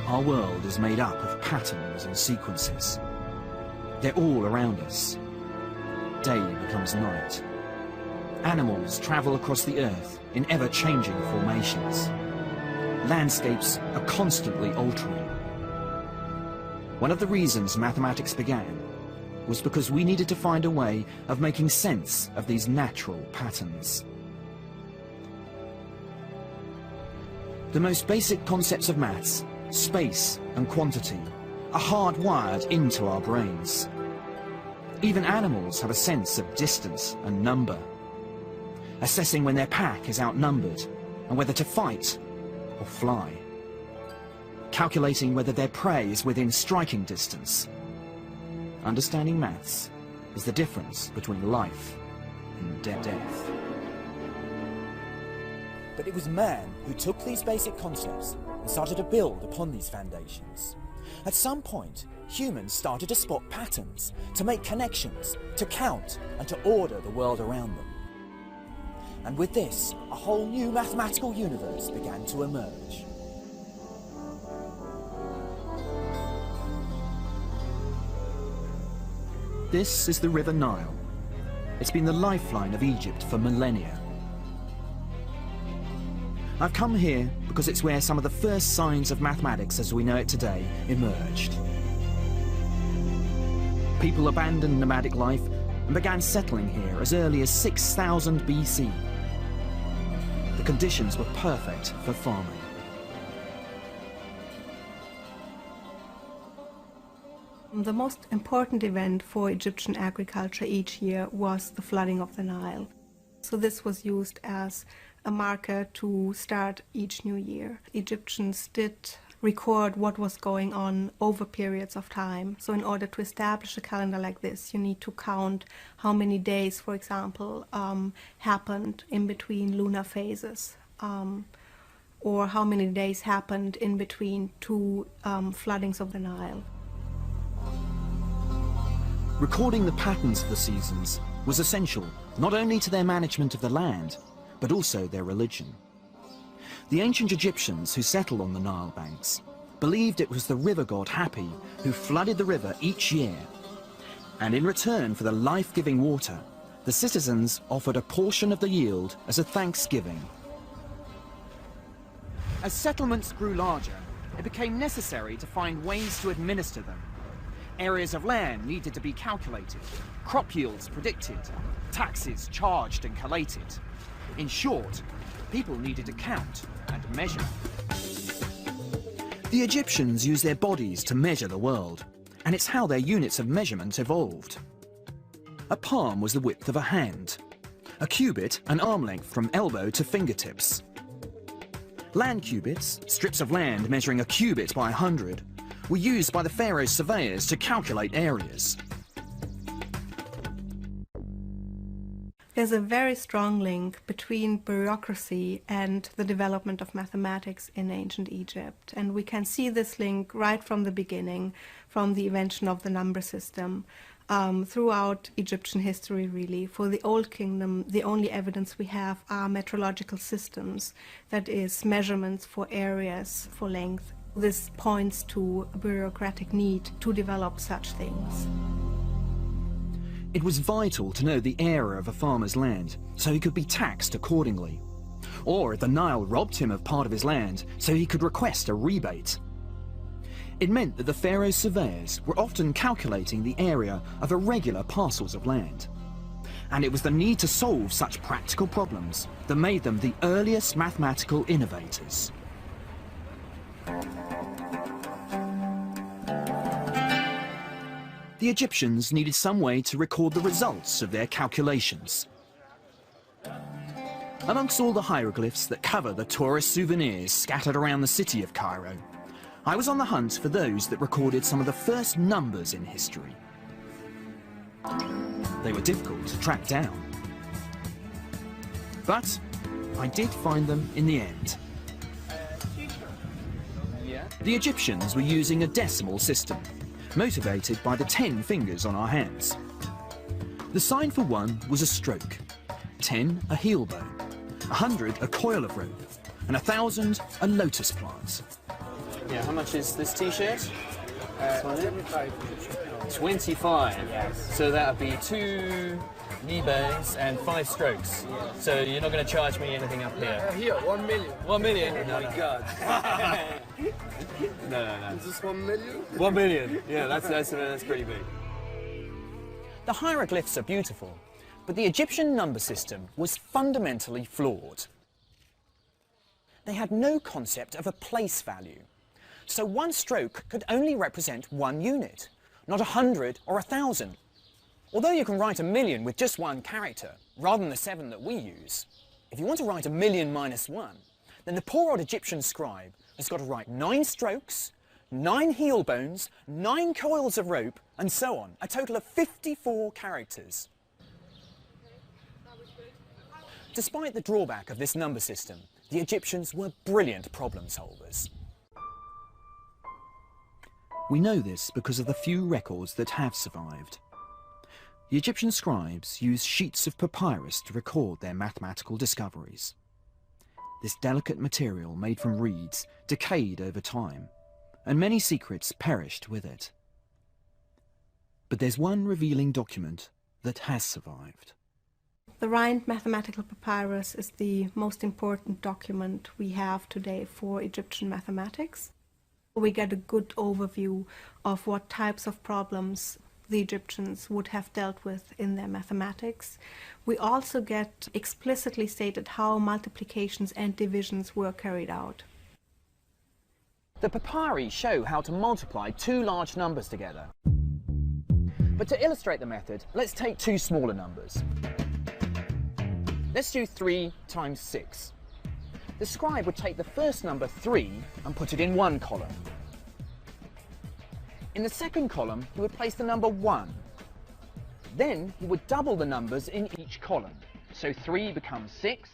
Our world is made up of patterns and sequences. They're all around us. Day becomes night. Animals travel across the earth in ever-changing formations. Landscapes are constantly altering. One of the reasons mathematics began was because we needed to find a way of making sense of these natural patterns. The most basic concepts of maths, space and quantity, are hardwired into our brains. Even animals have a sense of distance and number, assessing when their pack is outnumbered and whether to fight or fly, calculating whether their prey is within striking distance. Understanding maths is the difference between life and death. But it was man who took these basic concepts and started to build upon these foundations. At some point, humans started to spot patterns, to make connections, to count, and to order the world around them. And with this, a whole new mathematical universe began to emerge. This is the River Nile. It's been the lifeline of Egypt for millennia. I've come here because it's where some of the first signs of mathematics as we know it today emerged. People abandoned nomadic life and began settling here as early as 6000 BC. The conditions were perfect for farming. The most important event for Egyptian agriculture each year was the flooding of the Nile. So this was used as a marker to start each new year. Egyptians did record what was going on over periods of time. So in order to establish a calendar like this, you need to count how many days, for example, happened in between lunar phases, or how many days happened in between two floodings of the Nile. Recording the patterns of the seasons was essential not only to their management of the land, but also their religion. The ancient Egyptians who settled on the Nile banks believed it was the river god Hapi who flooded the river each year. And in return for the life-giving water, the citizens offered a portion of the yield as a thanksgiving. As settlements grew larger, it became necessary to find ways to administer them. Areas of land needed to be calculated, crop yields predicted, taxes charged and collated. In short, people needed to count and measure. The Egyptians used their bodies to measure the world, and it's how their units of measurement evolved. A palm was the width of a hand, a cubit an arm length from elbow to fingertips. Land cubits, strips of land measuring a cubit by 100, were used by the pharaoh's surveyors to calculate areas. There's a very strong link between bureaucracy and the development of mathematics in ancient Egypt. And we can see this link right from the beginning, from the invention of the number system, throughout Egyptian history, really. For the Old Kingdom, the only evidence we have are metrological systems, that is, measurements for areas, for length. This points to a bureaucratic need to develop such things. It was vital to know the area of a farmer's land, so he could be taxed accordingly. Or if the Nile robbed him of part of his land, so he could request a rebate. It meant that the pharaoh's surveyors were often calculating the area of irregular parcels of land. And it was the need to solve such practical problems that made them the earliest mathematical innovators. The Egyptians needed some way to record the results of their calculations. Amongst all the hieroglyphs that cover the tourist souvenirs scattered around the city of Cairo, I was on the hunt for those that recorded some of the first numbers in history. They were difficult to track down. But I did find them in the end. The Egyptians were using a decimal system, motivated by the 10 fingers on our hands. The sign for 1 was a stroke, 10 a heel bone, 100 a coil of rope, and 1,000 a lotus plant. Yeah, how much is this t-shirt? 25. 25. Yes. So that would be 2 knee bends and 5 strokes. Yes. So you're not going to charge me anything up here? Here, 1 million. 1 million? Oh my God. No. Is this 1 million? 1 million. Yeah, that's pretty big. The hieroglyphs are beautiful, but the Egyptian number system was fundamentally flawed. They had no concept of a place value. So one stroke could only represent 1 unit, not 100 or 1,000. Although you can write 1,000,000 with just 1 character, rather than the 7 that we use, if you want to write 1,000,000 minus 1, then the poor old Egyptian scribe has got to write 9 strokes, 9 heel bones, 9 coils of rope, and so on, a total of 54 characters. Despite the drawback of this number system, the Egyptians were brilliant problem solvers. We know this because of the few records that have survived. The Egyptian scribes used sheets of papyrus to record their mathematical discoveries. This delicate material made from reeds decayed over time, and many secrets perished with it. But there's one revealing document that has survived. The Rhind mathematical papyrus is the most important document we have today for Egyptian mathematics. We get a good overview of what types of problems the Egyptians would have dealt with in their mathematics. We also get explicitly stated how multiplications and divisions were carried out. The papyri show how to multiply 2 large numbers together. But to illustrate the method, let's take 2 smaller numbers. Let's do 3 times 6. The scribe would take the first number 3 and put it in one column. In the second column, he would place the number 1. Then he would double the numbers in each column. So 3 becomes 6,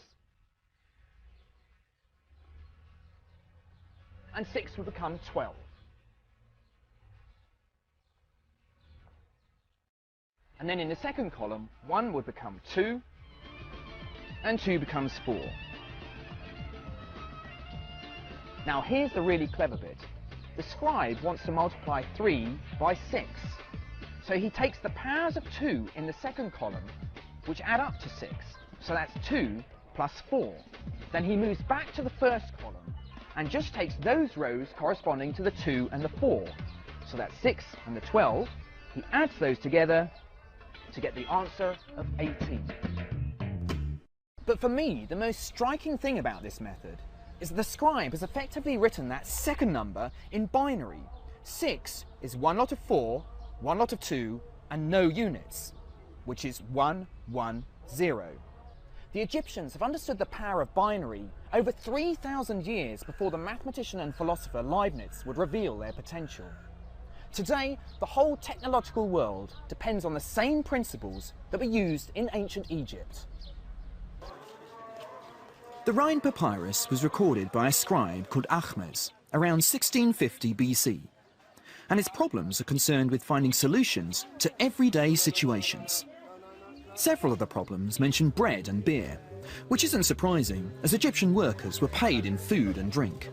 and 6 would become 12. And then in the second column, 1 would become 2, and 2 becomes 4. Now here's the really clever bit. The scribe wants to multiply 3 by 6. So he takes the powers of 2 in the second column, which add up to 6. So that's 2 plus 4. Then he moves back to the first column and just takes those rows corresponding to the 2 and the 4. So that's 6 and the 12. He adds those together to get the answer of 18. But for me, the most striking thing about this method is that the scribe has effectively written that second number in binary. 6 is 1 lot of 4, 1 lot of 2, and no units, which is 1, 1, 0. The Egyptians have understood the power of binary over 3,000 years before the mathematician and philosopher Leibniz would reveal their potential. Today, the whole technological world depends on the same principles that were used in ancient Egypt. The Rhind papyrus was recorded by a scribe called Ahmes around 1650 BC, and its problems are concerned with finding solutions to everyday situations. Several of the problems mention bread and beer, which isn't surprising as Egyptian workers were paid in food and drink.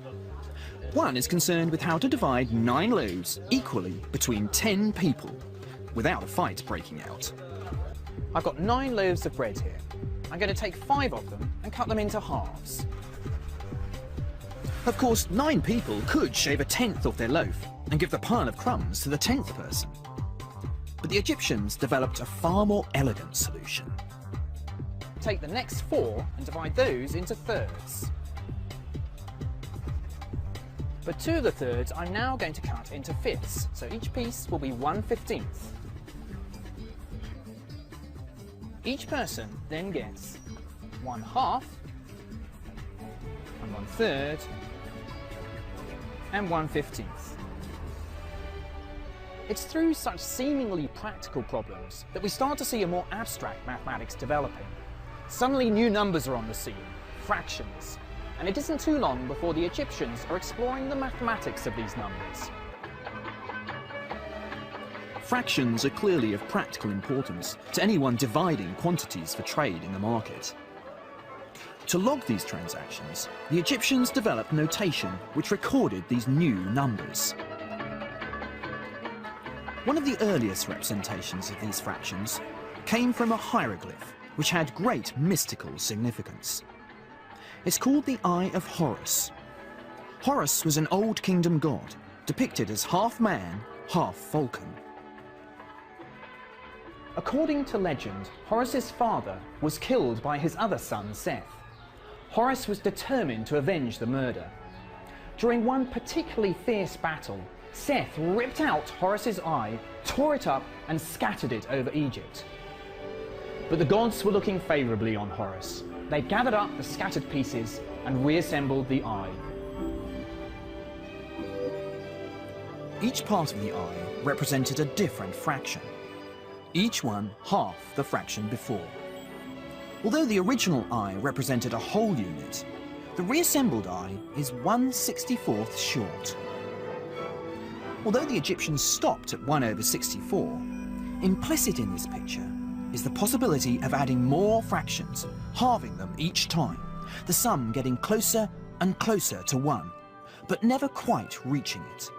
One is concerned with how to divide 9 loaves equally between 10 people without a fight breaking out. I've got 9 loaves of bread here. I'm going to take 5 of them and cut them into halves. Of course, 9 people could shave a 1/10 off their loaf and give the pile of crumbs to the 10th person. But the Egyptians developed a far more elegant solution. Take the next 4 and divide those into thirds. But 2 of the thirds I'm now going to cut into fifths, so each piece will be 1/15. Each person then gets 1/2 and 1/3 and 1/15. It's through such seemingly practical problems that we start to see a more abstract mathematics developing. Suddenly new numbers are on the scene, fractions, and it isn't too long before the Egyptians are exploring the mathematics of these numbers. Fractions are clearly of practical importance to anyone dividing quantities for trade in the market. To log these transactions, the Egyptians developed notation which recorded these new numbers. One of the earliest representations of these fractions came from a hieroglyph which had great mystical significance. It's called the Eye of Horus. Horus was an Old Kingdom god, depicted as half man, half falcon. According to legend, Horus's father was killed by his other son, Seth. Horus was determined to avenge the murder. During one particularly fierce battle, Seth ripped out Horus's eye, tore it up and scattered it over Egypt. But the gods were looking favourably on Horus. They gathered up the scattered pieces and reassembled the eye. Each part of the eye represented a different fraction, each one half the fraction before. Although the original eye represented a whole unit, the reassembled eye is 1/64 short. Although the Egyptians stopped at 1/64, implicit in this picture is the possibility of adding more fractions, halving them each time, the sum getting closer and closer to 1, but never quite reaching it.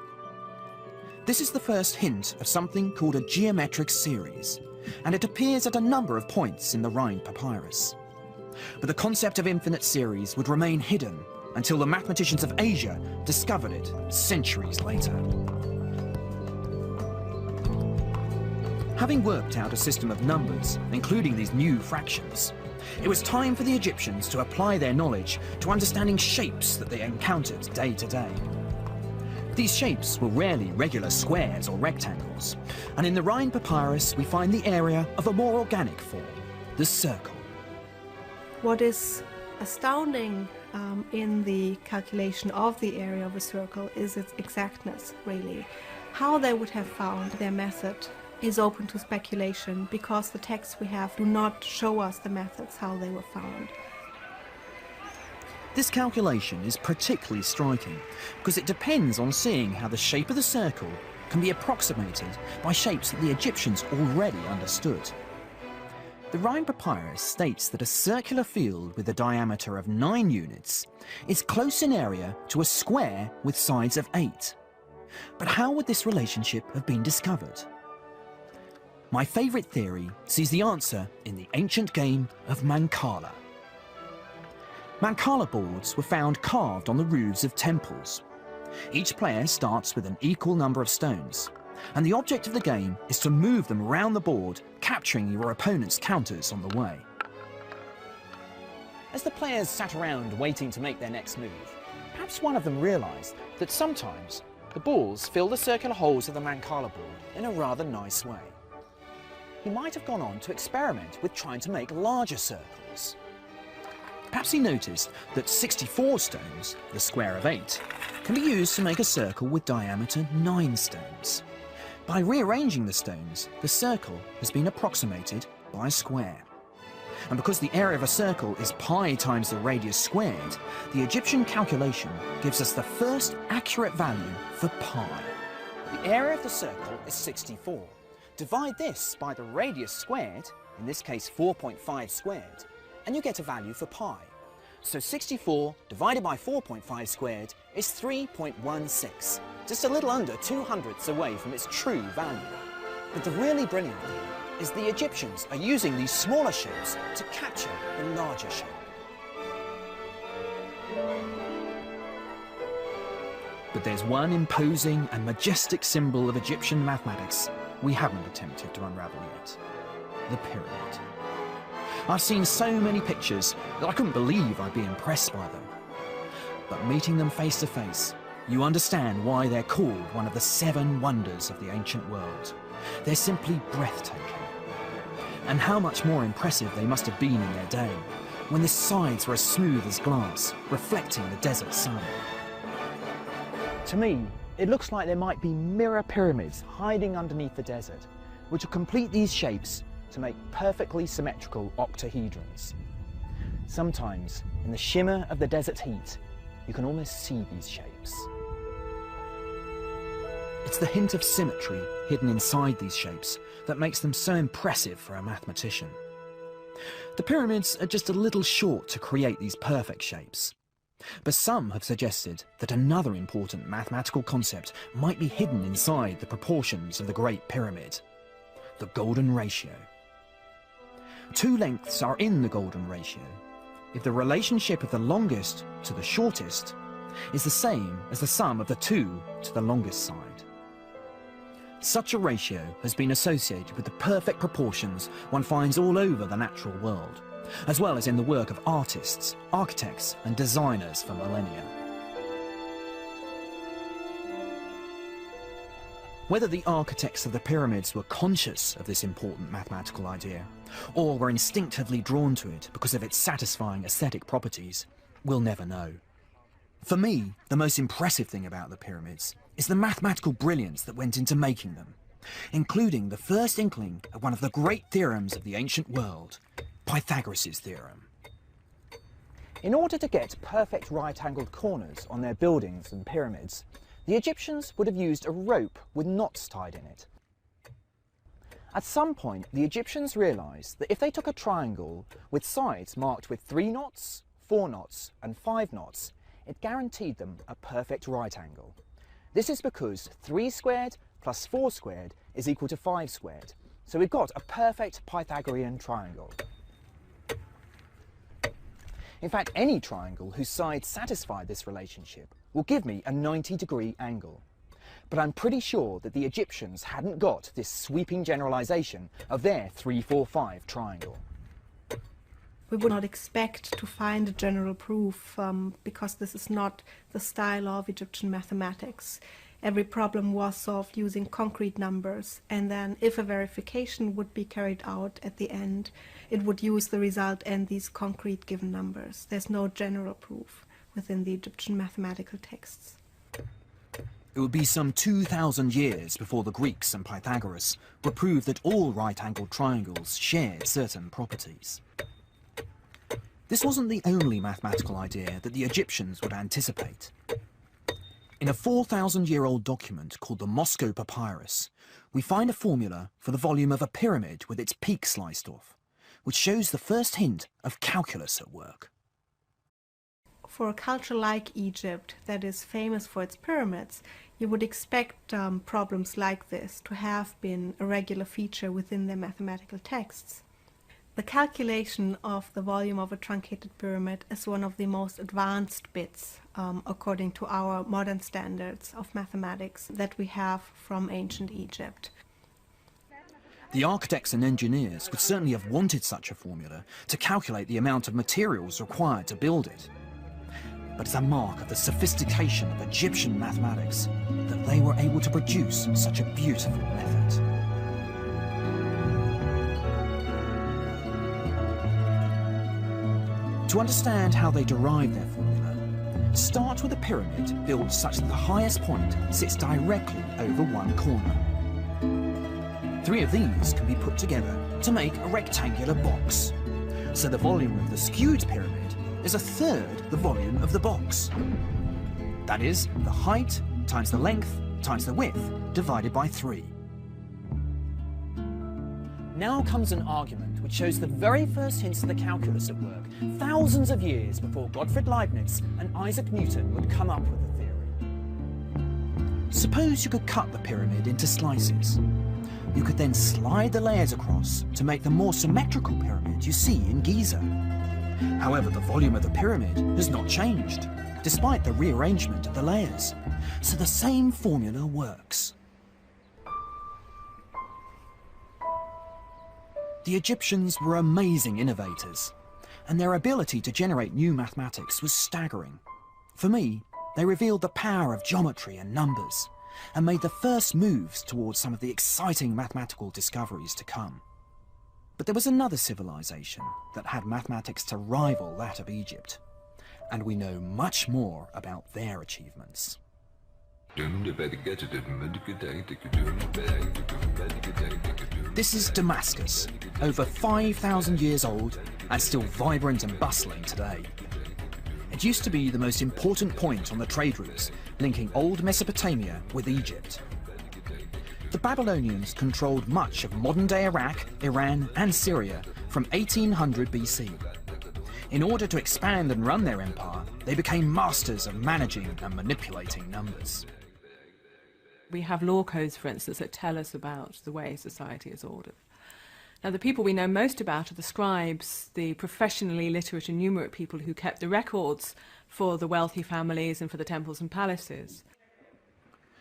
This is the first hint of something called a geometric series, and it appears at a number of points in the Rhind Papyrus. But the concept of infinite series would remain hidden until the mathematicians of Asia discovered it centuries later. Having worked out a system of numbers, including these new fractions, it was time for the Egyptians to apply their knowledge to understanding shapes that they encountered day to day. These shapes were rarely regular squares or rectangles, and in the Rhind Papyrus we find the area of a more organic form, the circle. What is astounding in the calculation of the area of a circle is its exactness, really. How they would have found their method is open to speculation, because the texts we have do not show us the methods how they were found. This calculation is particularly striking because it depends on seeing how the shape of the circle can be approximated by shapes that the Egyptians already understood. The Rhind Papyrus states that a circular field with a diameter of 9 units is close in area to a square with sides of 8. But how would this relationship have been discovered? My favourite theory sees the answer in the ancient game of Mancala. Mancala boards were found carved on the roofs of temples. Each player starts with an equal number of stones, and the object of the game is to move them around the board, capturing your opponent's counters on the way. As the players sat around waiting to make their next move, perhaps one of them realised that sometimes the balls fill the circular holes of the Mancala board in a rather nice way. He might have gone on to experiment with trying to make larger circles. Perhaps he noticed that 64 stones, the square of 8, can be used to make a circle with diameter 9 stones. By rearranging the stones, the circle has been approximated by a square. And because the area of a circle is pi times the radius squared, the Egyptian calculation gives us the first accurate value for pi. The area of the circle is 64. Divide this by the radius squared, in this case 4.5 squared, and you get a value for pi. So 64 divided by 4.5 squared is 3.16, just a little under 2/100ths away from its true value. But the really brilliant thing is the Egyptians are using these smaller shapes to capture the larger shape. But there's one imposing and majestic symbol of Egyptian mathematics we haven't attempted to unravel yet: the pyramid. I've seen so many pictures that I couldn't believe I'd be impressed by them. But meeting them face to face, you understand why they're called one of the 7 wonders of the ancient world. They're simply breathtaking. And how much more impressive they must have been in their day, when the sides were as smooth as glass, reflecting the desert sun. To me, it looks like there might be mirror pyramids hiding underneath the desert, which will complete these shapes to make perfectly symmetrical octahedrons. Sometimes, in the shimmer of the desert heat, you can almost see these shapes. It's the hint of symmetry hidden inside these shapes that makes them so impressive for a mathematician. The pyramids are just a little short to create these perfect shapes. But some have suggested that another important mathematical concept might be hidden inside the proportions of the Great Pyramid: the golden ratio. Two lengths are in the golden ratio if the relationship of the longest to the shortest is the same as the sum of the two to the longest side. Such a ratio has been associated with the perfect proportions one finds all over the natural world, as well as in the work of artists, architects, and designers for millennia. Whether the architects of the pyramids were conscious of this important mathematical idea, or were instinctively drawn to it because of its satisfying aesthetic properties, we'll never know. For me, the most impressive thing about the pyramids is the mathematical brilliance that went into making them, including the first inkling of one of the great theorems of the ancient world, Pythagoras' theorem. In order to get perfect right-angled corners on their buildings and pyramids, the Egyptians would have used a rope with knots tied in it. At some point, the Egyptians realised that if they took a triangle with sides marked with 3 knots, 4 knots and 5 knots, it guaranteed them a perfect right angle. This is because 3 squared plus 4 squared is equal to 5 squared. So we've got a perfect Pythagorean triangle. In fact, any triangle whose sides satisfy this relationship will give me a 90-degree angle. But I'm pretty sure that the Egyptians hadn't got this sweeping generalisation of their 3-4-5 triangle. We would not expect to find a general proof because this is not the style of Egyptian mathematics. Every problem was solved using concrete numbers, and then if a verification would be carried out at the end, it would use the result and these concrete given numbers. There's no general proof within the Egyptian mathematical texts. It would be some 2,000 years before the Greeks and Pythagoras would prove that all right-angled triangles shared certain properties. This wasn't the only mathematical idea that the Egyptians would anticipate. In a 4,000-year-old document called the Moscow Papyrus, we find a formula for the volume of a pyramid with its peak sliced off, which shows the first hint of calculus at work. For a culture like Egypt that is famous for its pyramids, you would expect problems like this to have been a regular feature within their mathematical texts. The calculation of the volume of a truncated pyramid is one of the most advanced bits, according to our modern standards of mathematics, that we have from ancient Egypt. The architects and engineers would certainly have wanted such a formula to calculate the amount of materials required to build it. But it's a mark of the sophistication of Egyptian mathematics that they were able to produce such a beautiful method. To understand how they derived their formula, start with a pyramid built such that the highest point sits directly over one corner. 3 of these can be put together to make a rectangular box. So the volume of the skewed pyramid is 1/3 the volume of the box. That is, the height times the length times the width divided by 3. Now comes an argument which shows the very first hints of the calculus at work, thousands of years before Gottfried Leibniz and Isaac Newton would come up with the theory. Suppose you could cut the pyramid into slices. You could then slide the layers across to make the more symmetrical pyramid you see in Giza. However, the volume of the pyramid has not changed, despite the rearrangement of the layers. So the same formula works. The Egyptians were amazing innovators, and their ability to generate new mathematics was staggering. For me, they revealed the power of geometry and numbers, and made the first moves towards some of the exciting mathematical discoveries to come. But there was another civilization that had mathematics to rival that of Egypt, and we know much more about their achievements. This is Damascus, over 5,000 years old and still vibrant and bustling today. It used to be the most important point on the trade routes linking old Mesopotamia with Egypt. The Babylonians controlled much of modern-day Iraq, Iran and Syria from 1800 BC. In order to expand and run their empire, they became masters of managing and manipulating numbers. We have law codes, for instance, that tell us about the way society is ordered. Now, the people we know most about are the scribes, the professionally literate and numerate people who kept the records for the wealthy families and for the temples and palaces.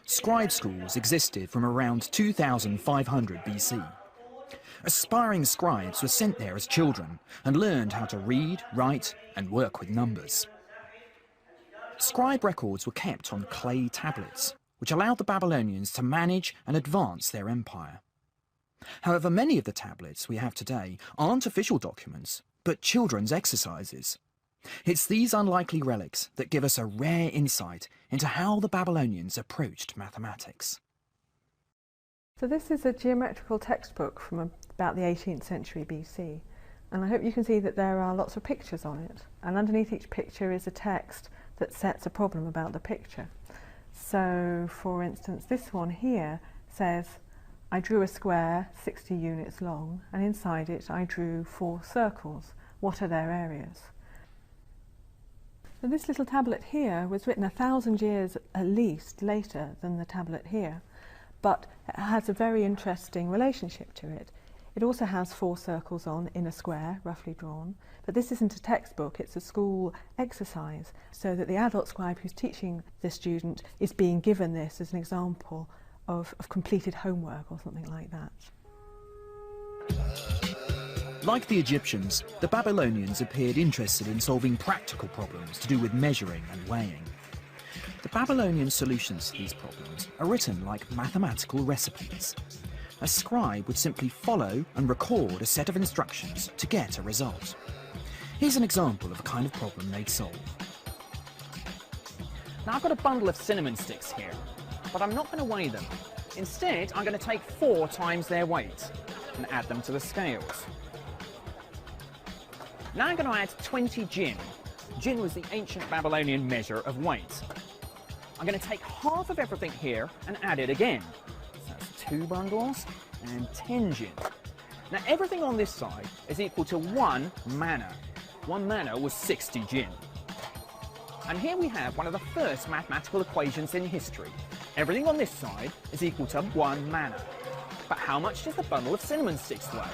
Scribe schools existed from around 2500 BC. Aspiring scribes were sent there as children and learned how to read, write and work with numbers. Scribe records were kept on clay tablets, which allowed the Babylonians to manage and advance their empire. However, many of the tablets we have today aren't official documents, but children's exercises. It's these unlikely relics that give us a rare insight into how the Babylonians approached mathematics. So this is a geometrical textbook from about the 18th century BC, and I hope you can see that there are lots of pictures on it, and underneath each picture is a text that sets a problem about the picture. So, for instance, this one here says, I drew a square 60 units long, and inside it I drew 4 circles. What are their areas? So this little tablet here was written 1,000 years at least later than the tablet here, but it has a very interesting relationship to it. It also has 4 circles on in a square, roughly drawn, but this isn't a textbook, it's a school exercise, so that the adult scribe who's teaching the student is being given this as an example of completed homework or something like that. Like the Egyptians, the Babylonians appeared interested in solving practical problems to do with measuring and weighing. The Babylonian solutions to these problems are written like mathematical recipes. A scribe would simply follow and record a set of instructions to get a result. Here's an example of a kind of problem they'd solve. Now I've got a bundle of cinnamon sticks here, but I'm not going to weigh them. Instead, I'm going to take 4 times their weight and add them to the scales. Now I'm going to add 20 jinn. Jinn was the ancient Babylonian measure of weight. I'm going to take half of everything here and add it again. So that's 2 bundles and 10 jinn. Now everything on this side is equal to 1 manna. 1 manna was 60 jinn. And here we have one of the first mathematical equations in history. Everything on this side is equal to 1 manna. But how much does the bundle of cinnamon sticks weigh?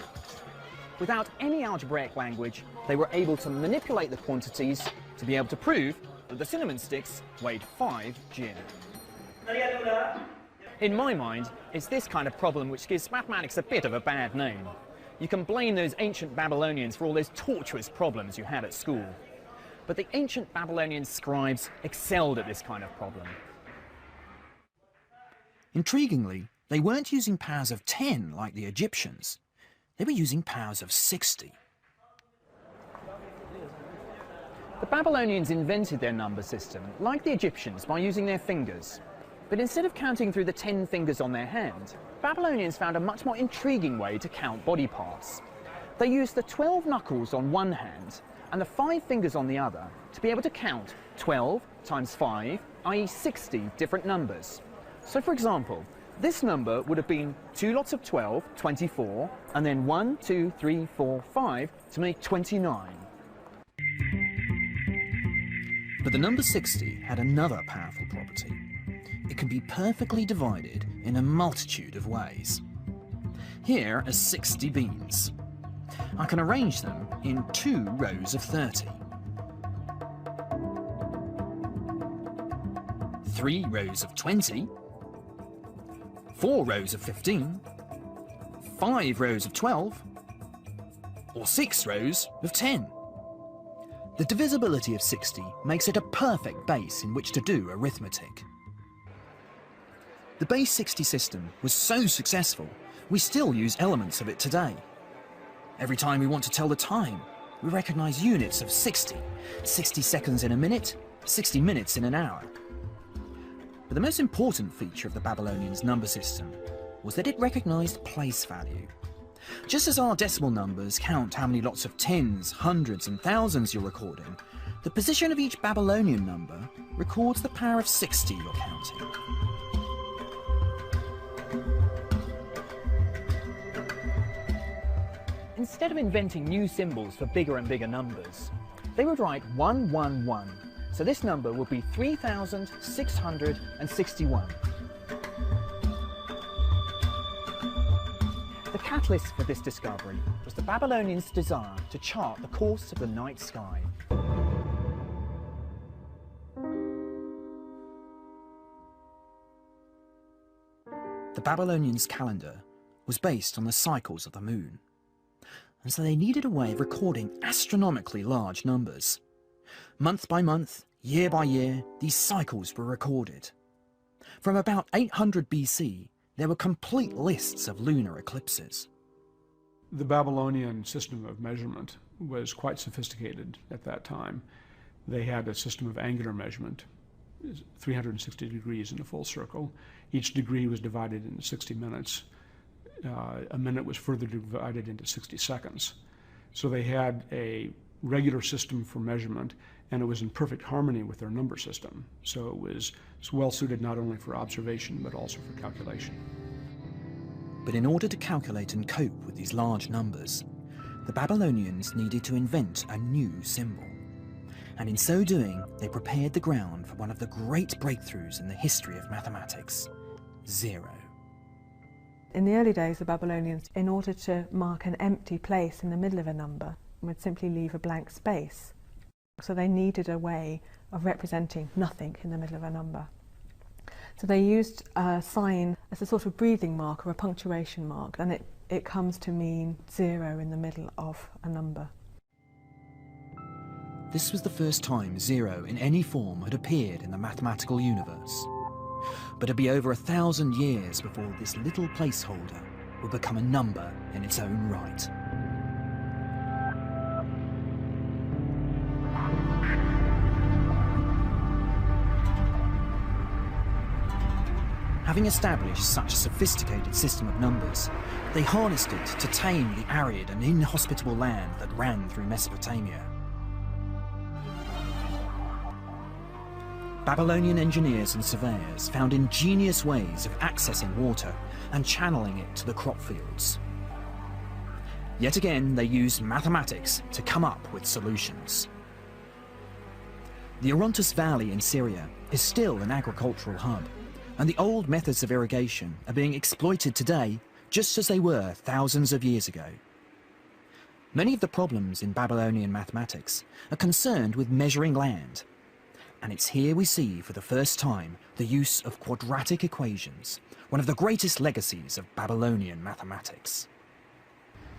Without any algebraic language, they were able to manipulate the quantities to be able to prove that the cinnamon sticks weighed 5 jinn. In my mind, it's this kind of problem which gives mathematics a bit of a bad name. You can blame those ancient Babylonians for all those tortuous problems you had at school. But the ancient Babylonian scribes excelled at this kind of problem. Intriguingly, they weren't using powers of 10 like the Egyptians. They were using powers of 60. The Babylonians invented their number system, like the Egyptians, by using their fingers. But instead of counting through the 10 fingers on their hand, Babylonians found a much more intriguing way to count body parts. They used the 12 knuckles on one hand and the 5 fingers on the other to be able to count 12 times 5, i.e. 60 different numbers. So for example, this number would have been 2 lots of 12, 24, and then 1, 2, 3, 4, 5 to make 29. But the number 60 had another powerful property. It can be perfectly divided in a multitude of ways. Here are 60 beans. I can arrange them in 2 rows of 30. 3 rows of 20. 4 rows of 15, 5 rows of 12, or 6 rows of 10. The divisibility of 60 makes it a perfect base in which to do arithmetic. The base 60 system was so successful, we still use elements of it today. Every time we want to tell the time, we recognise units of 60, 60 seconds in a minute, 60 minutes in an hour. But the most important feature of the Babylonians' number system was that it recognised place value. Just as our decimal numbers count how many lots of tens, hundreds and thousands you're recording, the position of each Babylonian number records the power of 60 you're counting. instead of inventing new symbols for bigger and bigger numbers, they would write 111. So this number would be 3,661. The catalyst for this discovery was the Babylonians' desire to chart the course of the night sky. The Babylonians' calendar was based on the cycles of the moon, and so they needed a way of recording astronomically large numbers. Month by month, year by year, these cycles were recorded. From about 800 BC, there were complete lists of lunar eclipses. The Babylonian system of measurement was quite sophisticated at that time. They had a system of angular measurement, 360 degrees in a full circle. Each degree was divided into 60 minutes. A minute was further divided into 60 seconds. So they had a regular system for measurement, and it was in perfect harmony with their number system. So it was well suited not only for observation, but also for calculation. But in order to calculate and cope with these large numbers, the Babylonians needed to invent a new symbol. And in so doing, they prepared the ground for one of the great breakthroughs in the history of mathematics: 0. In the early days, the Babylonians, in order to mark an empty place in the middle of a number, would simply leave a blank space. So they needed a way of representing nothing in the middle of a number. So they used a sign as a sort of breathing mark or a punctuation mark, and it comes to mean 0 in the middle of a number. This was the first time 0 in any form had appeared in the mathematical universe. But it'd be over 1,000 years before this little placeholder would become a number in its own right. Having established such a sophisticated system of numbers, they harnessed it to tame the arid and inhospitable land that ran through Mesopotamia. Babylonian engineers and surveyors found ingenious ways of accessing water and channeling it to the crop fields. Yet again, they used mathematics to come up with solutions. The Orontes Valley in Syria is still an agricultural hub, and the old methods of irrigation are being exploited today just as they were thousands of years ago. Many of the problems in Babylonian mathematics are concerned with measuring land, and it's here we see for the first time the use of quadratic equations, one of the greatest legacies of Babylonian mathematics.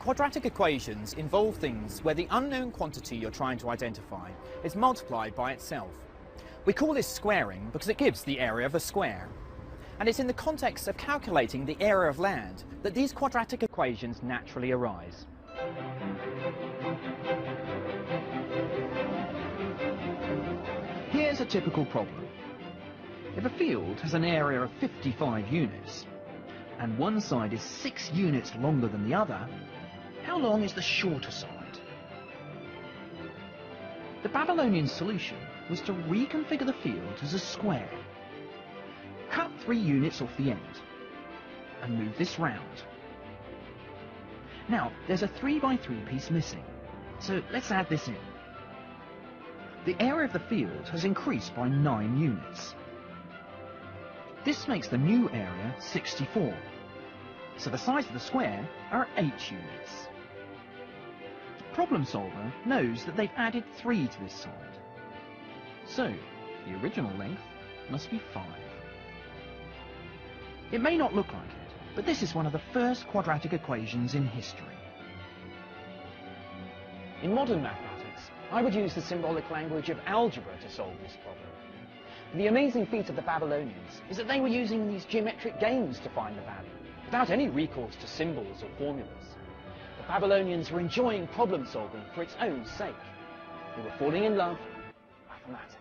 Quadratic equations involve things where the unknown quantity you're trying to identify is multiplied by itself. We call this squaring because it gives the area of a square. And it's in the context of calculating the area of land that these quadratic equations naturally arise. Here's a typical problem. If a field has an area of 55 units, and one side is 6 units longer than the other, how long is the shorter side? The Babylonian solution was to reconfigure the field as a square. Cut 3 units off the end, and move this round. Now, there's a 3x3 piece missing, so let's add this in. The area of the field has increased by 9 units. This makes the new area 64, so the size of the square are 8 units. The problem solver knows that they've added 3 to this side, so the original length must be 5. It may not look like it, but this is one of the first quadratic equations in history. In modern mathematics, I would use the symbolic language of algebra to solve this problem. The amazing feat of the Babylonians is that they were using these geometric games to find the value, without any recourse to symbols or formulas. The Babylonians were enjoying problem solving for its own sake. They were falling in love with mathematics.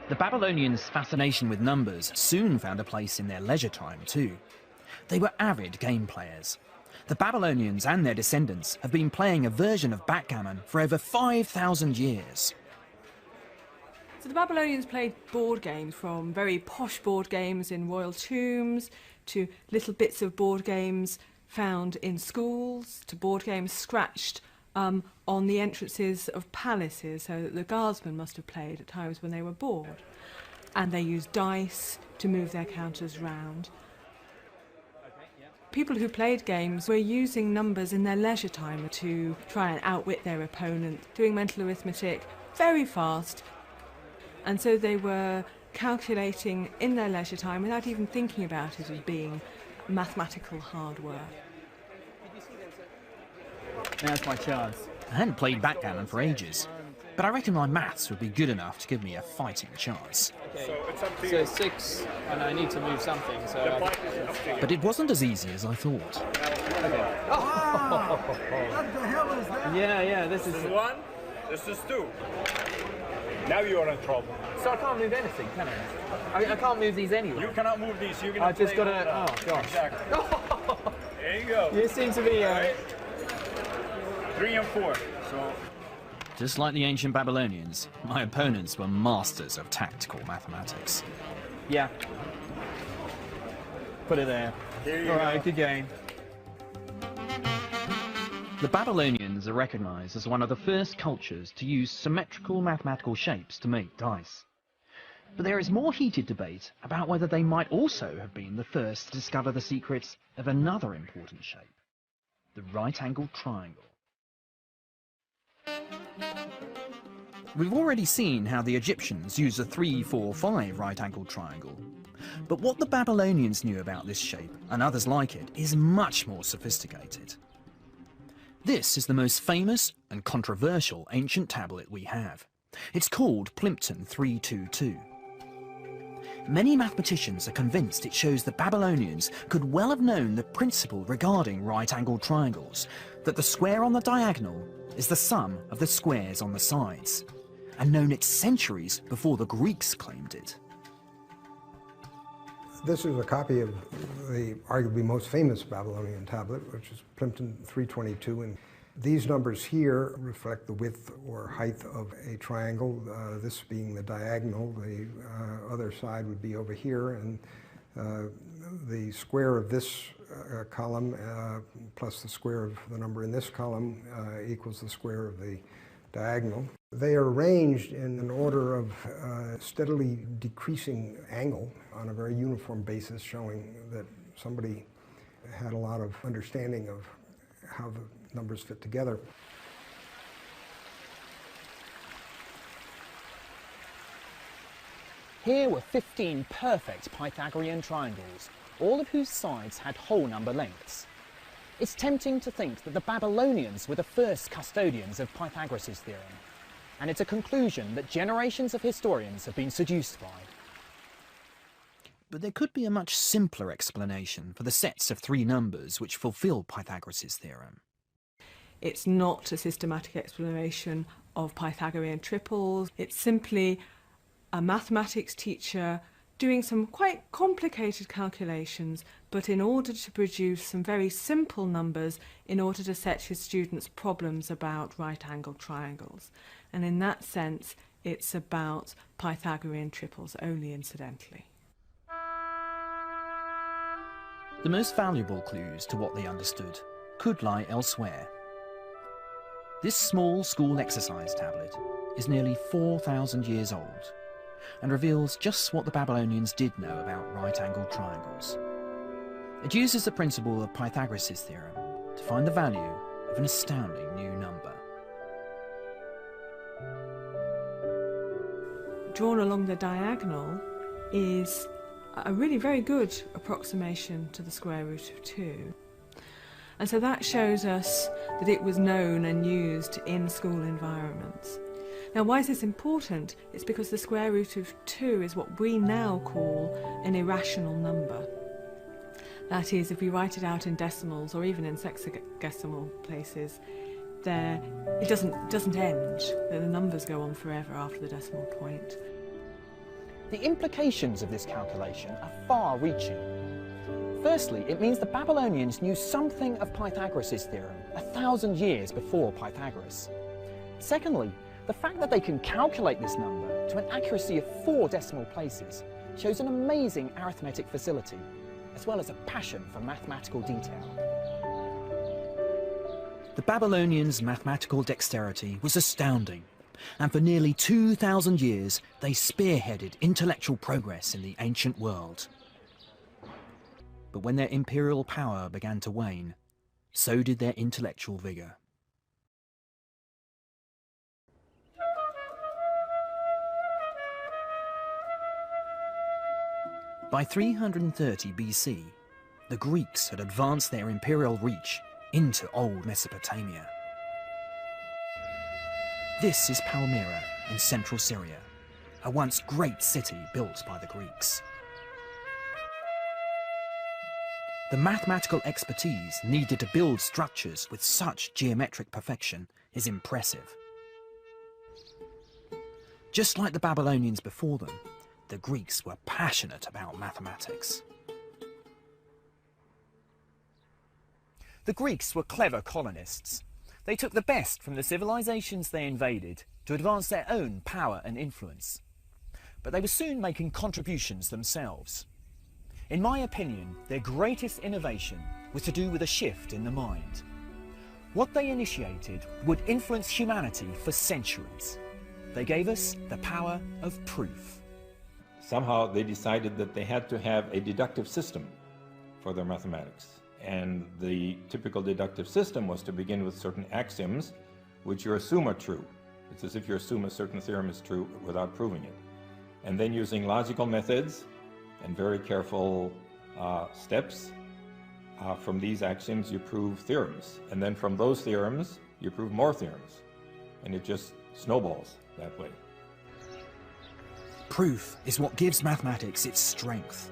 The Babylonians' fascination with numbers soon found a place in their leisure time too. They were avid game players, The Babylonians and their descendants have been playing a version of backgammon for over 5,000 years. So the Babylonians played board games, from very posh board games in royal tombs to little bits of board games found in schools, to board games scratched on the entrances of palaces, so that the guardsmen must have played at times when they were bored. And they used dice to move their counters round. People who played games were using numbers in their leisure time to try and outwit their opponent, doing mental arithmetic very fast. And so they were calculating in their leisure time without even thinking about it as being mathematical hard work. Now's my chance. I hadn't played backgammon for ages, but I reckon my maths would be good enough to give me a fighting chance. So 6, and I need to move something, so... But it wasn't as easy as I thought. Okay. What the hell is that? Yeah, this is... 1, this is 2. Now you are in trouble. So I can't move anything, can I? I can't move these anyway. You cannot move these. You're gonna I just play got to... all Oh, that. gosh. Exactly. There you go. You seem to be... 3 and 4. So Just like the ancient Babylonians, my opponents were masters of tactical mathematics. Yeah. Put it there. here you All go. right, good game. The Babylonians are recognized as one of the first cultures to use symmetrical mathematical shapes to make dice. But there is more heated debate about whether they might also have been the first to discover the secrets of another important shape, the right-angled triangle. We've already seen how the Egyptians used a 3-4-5 right-angled triangle. But what the Babylonians knew about this shape, and others like it, is much more sophisticated. This is the most famous and controversial ancient tablet we have. It's called Plimpton 322. Many mathematicians are convinced it shows the Babylonians could well have known the principle regarding right-angled triangles, that the square on the diagonal is the sum of the squares on the sides, and known it centuries before the Greeks claimed it. This is a copy of the arguably most famous Babylonian tablet, which is Plimpton 322. And these numbers here reflect the width or height of a triangle, this being the diagonal. The other side would be over here, and the square of this column plus the square of the number in this column equals the square of the diagonal. They are arranged in an order of steadily decreasing angle on a very uniform basis, showing that somebody had a lot of understanding of how the numbers fit together. Here were 15 perfect Pythagorean triangles, all of whose sides had whole number lengths. It's tempting to think that the Babylonians were the first custodians of Pythagoras' theorem, and it's a conclusion that generations of historians have been seduced by. But there could be a much simpler explanation for the sets of 3 numbers which fulfill Pythagoras' theorem. It's not a systematic exploration of Pythagorean triples. It's simply a mathematics teacher doing some quite complicated calculations, but in order to produce some very simple numbers in order to set his students problems about right-angled triangles. And in that sense, it's about Pythagorean triples only incidentally. The most valuable clues to what they understood could lie elsewhere. This small school exercise tablet is nearly 4,000 years old and reveals just what the Babylonians did know about right-angled triangles. It uses the principle of Pythagoras' theorem to find the value of an astounding new number. Drawn along the diagonal is a really very good approximation to the square root of 2. And so that shows us that it was known and used in school environments. Now, why is this important? It's because the square root of 2 is what we now call an irrational number. That is, if we write it out in decimals or even in sexagesimal places, it doesn't end. The numbers go on forever after the decimal point. The implications of this calculation are far-reaching. Firstly, it means the Babylonians knew something of Pythagoras' theorem 1,000 years before Pythagoras. Secondly, the fact that they can calculate this number to an accuracy of 4 decimal places shows an amazing arithmetic facility, as well as a passion for mathematical detail. The Babylonians' mathematical dexterity was astounding, and for nearly 2,000 years they spearheaded intellectual progress in the ancient world. But when their imperial power began to wane, so did their intellectual vigour. By 330 BC, the Greeks had advanced their imperial reach into old Mesopotamia. This is Palmyra in central Syria, a once great city built by the Greeks. The mathematical expertise needed to build structures with such geometric perfection is impressive. Just like the Babylonians before them, the Greeks were passionate about mathematics. The Greeks were clever colonists. They took the best from the civilizations they invaded to advance their own power and influence. But they were soon making contributions themselves. In my opinion, their greatest innovation was to do with a shift in the mind. What they initiated would influence humanity for centuries. They gave us the power of proof. Somehow they decided that they had to have a deductive system for their mathematics. And the typical deductive system was to begin with certain axioms which you assume are true. It's as if you assume a certain theorem is true without proving it. And then using logical methods and very careful steps, from these axioms you prove theorems. And then from those theorems you prove more theorems. And it just snowballs that way. Proof is what gives mathematics its strength.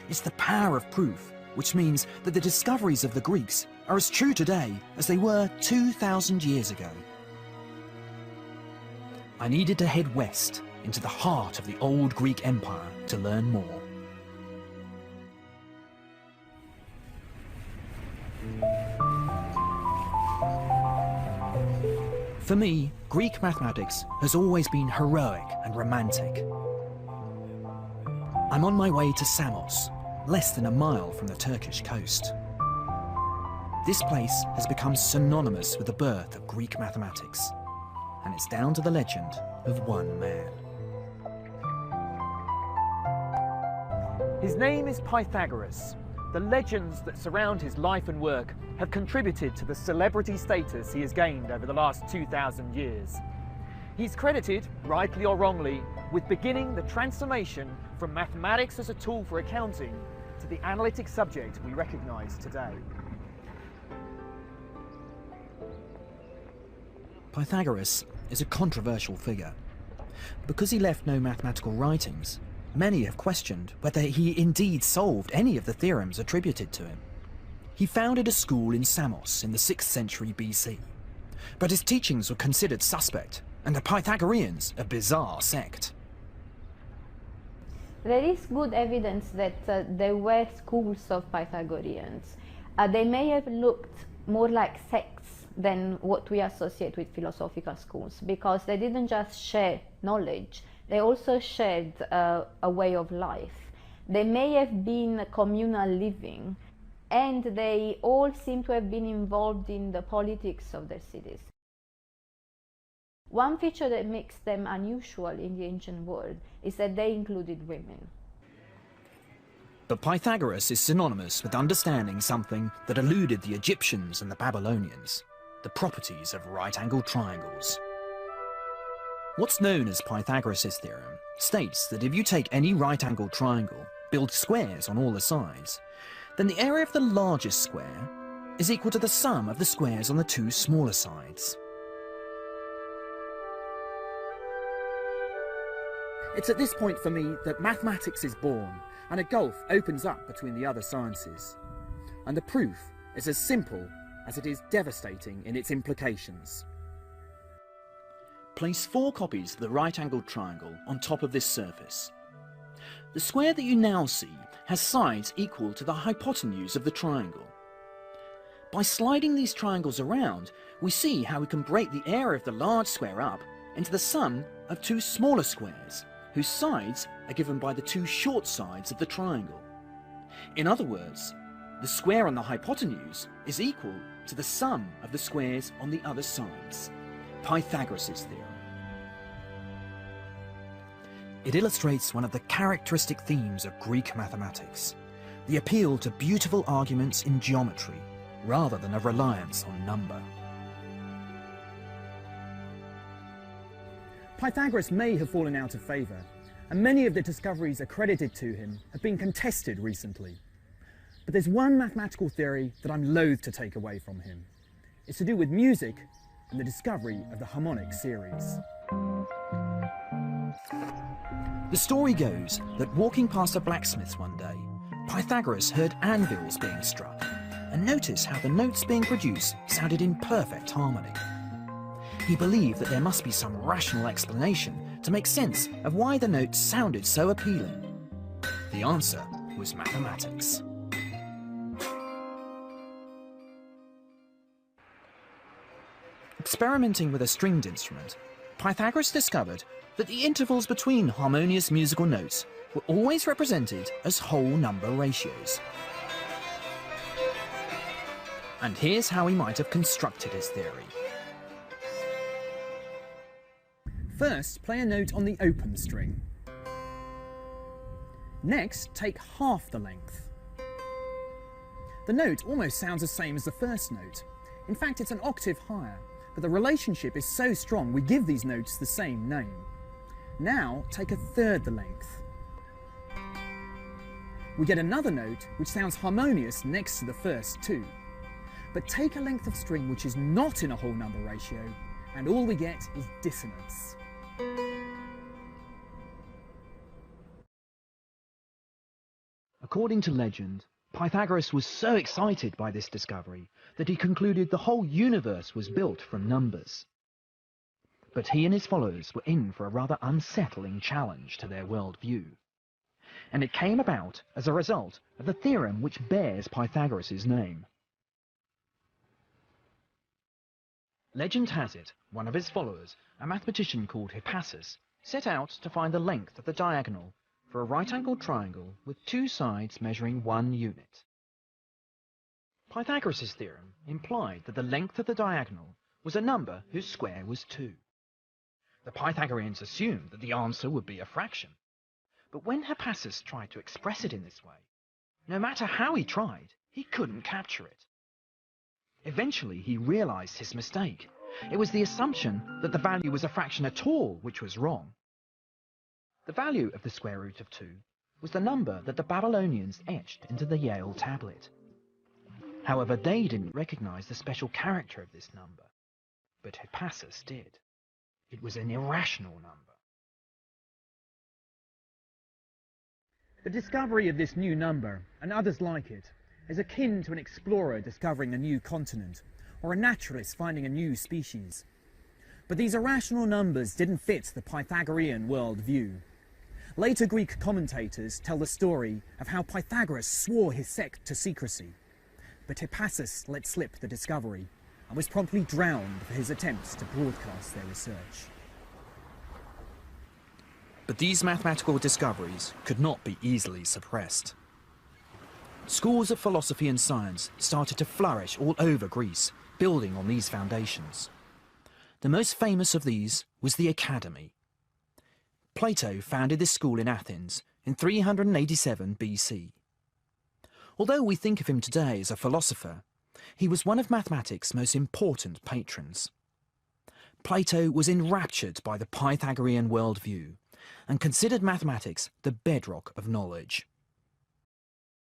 It's the power of proof, which means that the discoveries of the Greeks are as true today as they were 2,000 years ago. I needed to head west into the heart of the old Greek Empire to learn more. For me, Greek mathematics has always been heroic and romantic. I'm on my way to Samos, less than a mile from the Turkish coast. This place has become synonymous with the birth of Greek mathematics, and it's down to the legend of one man. His name is Pythagoras. The legends that surround his life and work have contributed to the celebrity status he has gained over the last 2,000 years. He's credited, rightly or wrongly, with beginning the transformation from mathematics as a tool for accounting to the analytic subject we recognise today. Pythagoras is a controversial figure. Because he left no mathematical writings, many have questioned whether he indeed solved any of the theorems attributed to him. He founded a school in Samos in the 6th century BC, but his teachings were considered suspect, and the Pythagoreans a bizarre sect. There is good evidence that there were schools of Pythagoreans. They may have looked more like sects than what we associate with philosophical schools, because they didn't just share knowledge, they also shared a way of life. They may have been communal living, and they all seem to have been involved in the politics of their cities. One feature that makes them unusual in the ancient world is that they included women. But Pythagoras is synonymous with understanding something that eluded the Egyptians and the Babylonians: the properties of right-angled triangles. What's known as Pythagoras' theorem states that if you take any right-angled triangle, build squares on all the sides, then the area of the largest square is equal to the sum of the squares on the two smaller sides. It's at this point for me that mathematics is born and a gulf opens up between the other sciences. And the proof is as simple as it is devastating in its implications. Place 4 copies of the right-angled triangle on top of this surface. The square that you now see has sides equal to the hypotenuse of the triangle. By sliding these triangles around, we see how we can break the area of the large square up into the sum of two smaller squares, whose sides are given by the two short sides of the triangle. In other words, the square on the hypotenuse is equal to the sum of the squares on the other sides. Pythagoras' theorem. It illustrates one of the characteristic themes of Greek mathematics, the appeal to beautiful arguments in geometry, rather than a reliance on number. Pythagoras may have fallen out of favour, and many of the discoveries accredited to him have been contested recently. But there's one mathematical theory that I'm loath to take away from him. It's to do with music and the discovery of the harmonic series. The story goes that walking past a blacksmith's one day, Pythagoras heard anvils being struck and noticed how the notes being produced sounded in perfect harmony. He believed that there must be some rational explanation to make sense of why the notes sounded so appealing. The answer was mathematics. Experimenting with a stringed instrument, Pythagoras discovered that the intervals between harmonious musical notes were always represented as whole number ratios. And here's how he might have constructed his theory. First, play a note on the open string. Next, take half the length. The note almost sounds the same as the first note. In fact, it's an octave higher, but the relationship is so strong we give these notes the same name. Now, take a third the length. We get another note which sounds harmonious next to the first two. But take a length of string which is not in a whole number ratio, and all we get is dissonance. According to legend, Pythagoras was so excited by this discovery that he concluded the whole universe was built from numbers. But he and his followers were in for a rather unsettling challenge to their worldview. And it came about as a result of the theorem which bears Pythagoras' name. Legend has it, one of his followers, a mathematician called Hippasus, set out to find the length of the diagonal for a right-angled triangle with two sides measuring 1 unit. Pythagoras' theorem implied that the length of the diagonal was a number whose square was 2. The Pythagoreans assumed that the answer would be a fraction. But when Hippasus tried to express it in this way, no matter how he tried, he couldn't capture it. Eventually, he realized his mistake. It was the assumption that the value was a fraction at all which was wrong. The value of the square root of 2 was the number that the Babylonians etched into the Yale tablet. However, they didn't recognize the special character of this number, but Hippasus did. It was an irrational number. The discovery of this new number, and others like it, is akin to an explorer discovering a new continent, or a naturalist finding a new species. But these irrational numbers didn't fit the Pythagorean worldview. Later Greek commentators tell the story of how Pythagoras swore his sect to secrecy, but Hippasus let slip the discovery and was promptly drowned for his attempts to broadcast their research. But these mathematical discoveries could not be easily suppressed. Schools of philosophy and science started to flourish all over Greece, building on these foundations. The most famous of these was the Academy. Plato founded this school in Athens in 387 BC. Although we think of him today as a philosopher, he was one of mathematics' most important patrons. Plato was enraptured by the Pythagorean worldview and considered mathematics the bedrock of knowledge.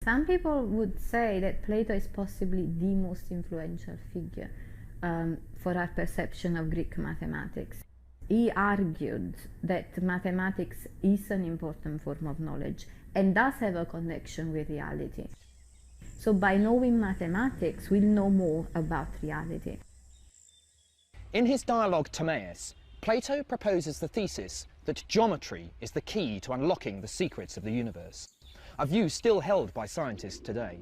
Some people would say that Plato is possibly the most influential figure for our perception of Greek mathematics. He argued that mathematics is an important form of knowledge and does have a connection with reality. So by knowing mathematics, we'll know more about reality. In his dialogue Timaeus, Plato proposes the thesis that geometry is the key to unlocking the secrets of the universe. a view still held by scientists today.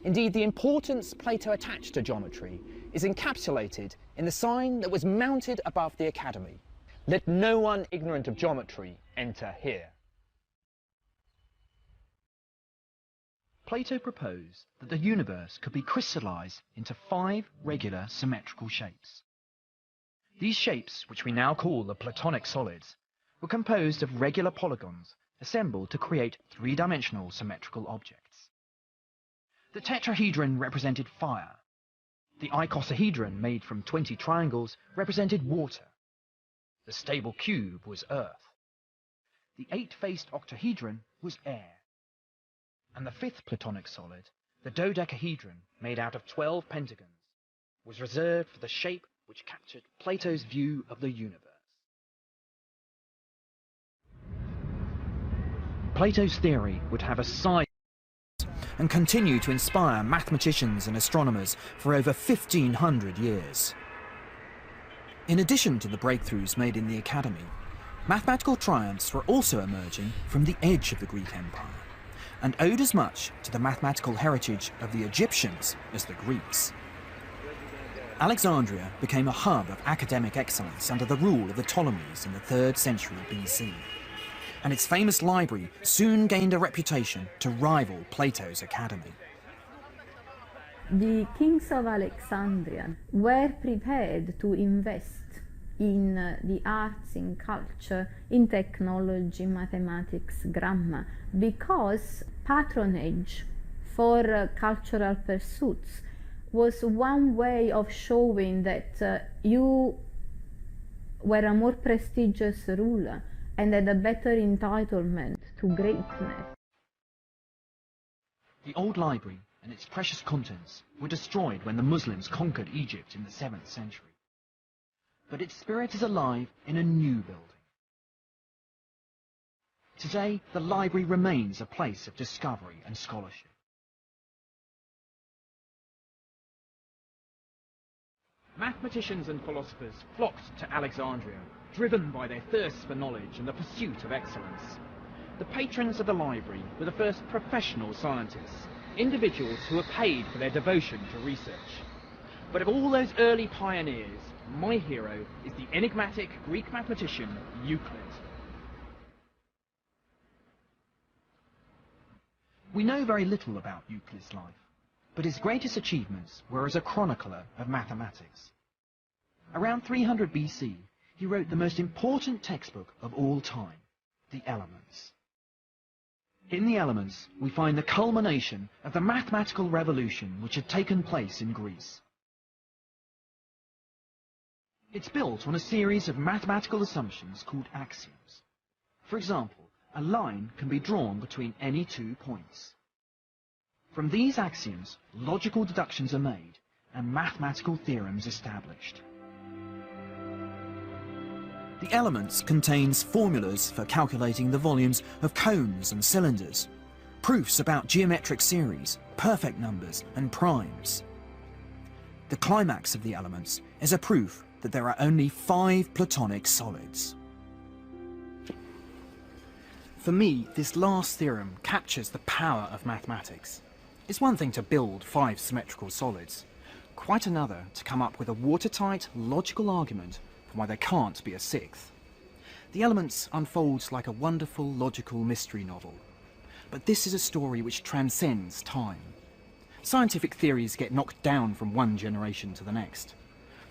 Indeed, the importance Plato attached to geometry is encapsulated in the sign that was mounted above the Academy: "Let no one ignorant of geometry enter here." Plato proposed that the universe could be crystallized into 5 regular symmetrical shapes. These shapes, which we now call the Platonic solids, were composed of regular polygons assembled to create 3-dimensional symmetrical objects. The tetrahedron represented fire. The icosahedron, made from 20 triangles, represented water. The stable cube was earth. The 8-faced octahedron was air. And the 5th Platonic solid, the dodecahedron, made out of 12 pentagons, was reserved for the shape which captured Plato's view of the universe. Plato's theory would have a size and continue to inspire mathematicians and astronomers for over 1,500 years. In addition to the breakthroughs made in the Academy, mathematical triumphs were also emerging from the edge of the Greek Empire, and owed as much to the mathematical heritage of the Egyptians as the Greeks. Alexandria became a hub of academic excellence under the rule of the Ptolemies in the 3rd century BC, and its famous library soon gained a reputation to rival Plato's Academy. The kings of Alexandria were prepared to invest in the arts, in culture, in technology, mathematics, grammar, because patronage for cultural pursuits was one way of showing that you were a more prestigious ruler and had a better entitlement to greatness. The old library and its precious contents were destroyed when the Muslims conquered Egypt in the 7th century. But its spirit is alive in a new building. Today, the library remains a place of discovery and scholarship. Mathematicians and philosophers flocked to Alexandria, driven by their thirst for knowledge and the pursuit of excellence. The patrons of the library were the first professional scientists, individuals who were paid for their devotion to research. But of all those early pioneers, my hero is the enigmatic Greek mathematician Euclid. We know very little about Euclid's life, but his greatest achievements were as a chronicler of mathematics. Around 300 BC, he wrote the most important textbook of all time, the Elements. In the Elements, we find the culmination of the mathematical revolution which had taken place in Greece. It's built on a series of mathematical assumptions called axioms. For example, a line can be drawn between any 2 points. From these axioms, logical deductions are made and mathematical theorems established. The Elements contains formulas for calculating the volumes of cones and cylinders, proofs about geometric series, perfect numbers and primes. The climax of the Elements is a proof that there are only 5 Platonic solids. For me, this last theorem captures the power of mathematics. It's one thing to build 5 symmetrical solids, quite another to come up with a watertight, logical argument for why there can't be a 6th. The Elements unfolds like a wonderful, logical mystery novel. But this is a story which transcends time. Scientific theories get knocked down from one generation to the next.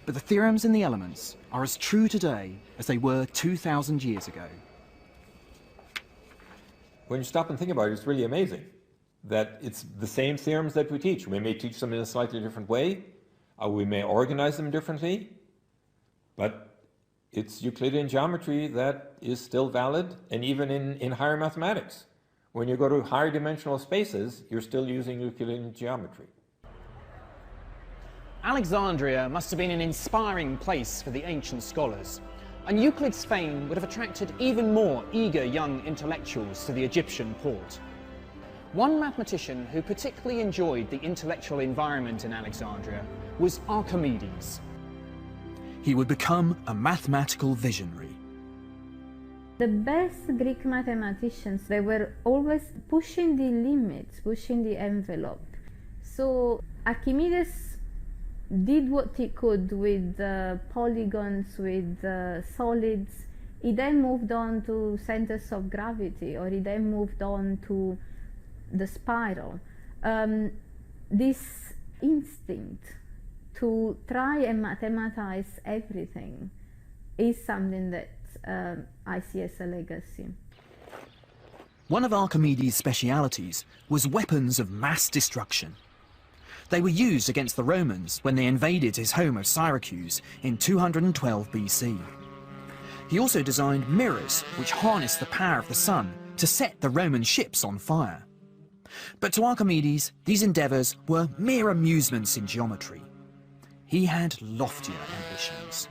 But the theorems in the Elements are as true today as they were 2,000 years ago. When you stop and think about it, it's really amazing that it's the same theorems that we teach. We may teach them in a slightly different way, or we may organize them differently, but it's Euclidean geometry that is still valid, and even in higher mathematics. When you go to higher dimensional spaces, you're still using Euclidean geometry. Alexandria must have been an inspiring place for the ancient scholars, and Euclid's fame would have attracted even more eager young intellectuals to the Egyptian port. One mathematician who particularly enjoyed the intellectual environment in Alexandria was Archimedes. He would become a mathematical visionary. The best Greek mathematicians, they were always pushing the limits, pushing the envelope. So Archimedes did what he could with polygons, with solids. He then moved on to centers of gravity, or he then moved on to the spiral. This instinct to try and mathematize everything is something that I see as a legacy. One of Archimedes' specialities was weapons of mass destruction. They were used against the Romans when they invaded his home of Syracuse in 212 BC. He also designed mirrors which harnessed the power of the sun to set the Roman ships on fire. But to Archimedes, these endeavours were mere amusements in geometry. He had loftier ambitions.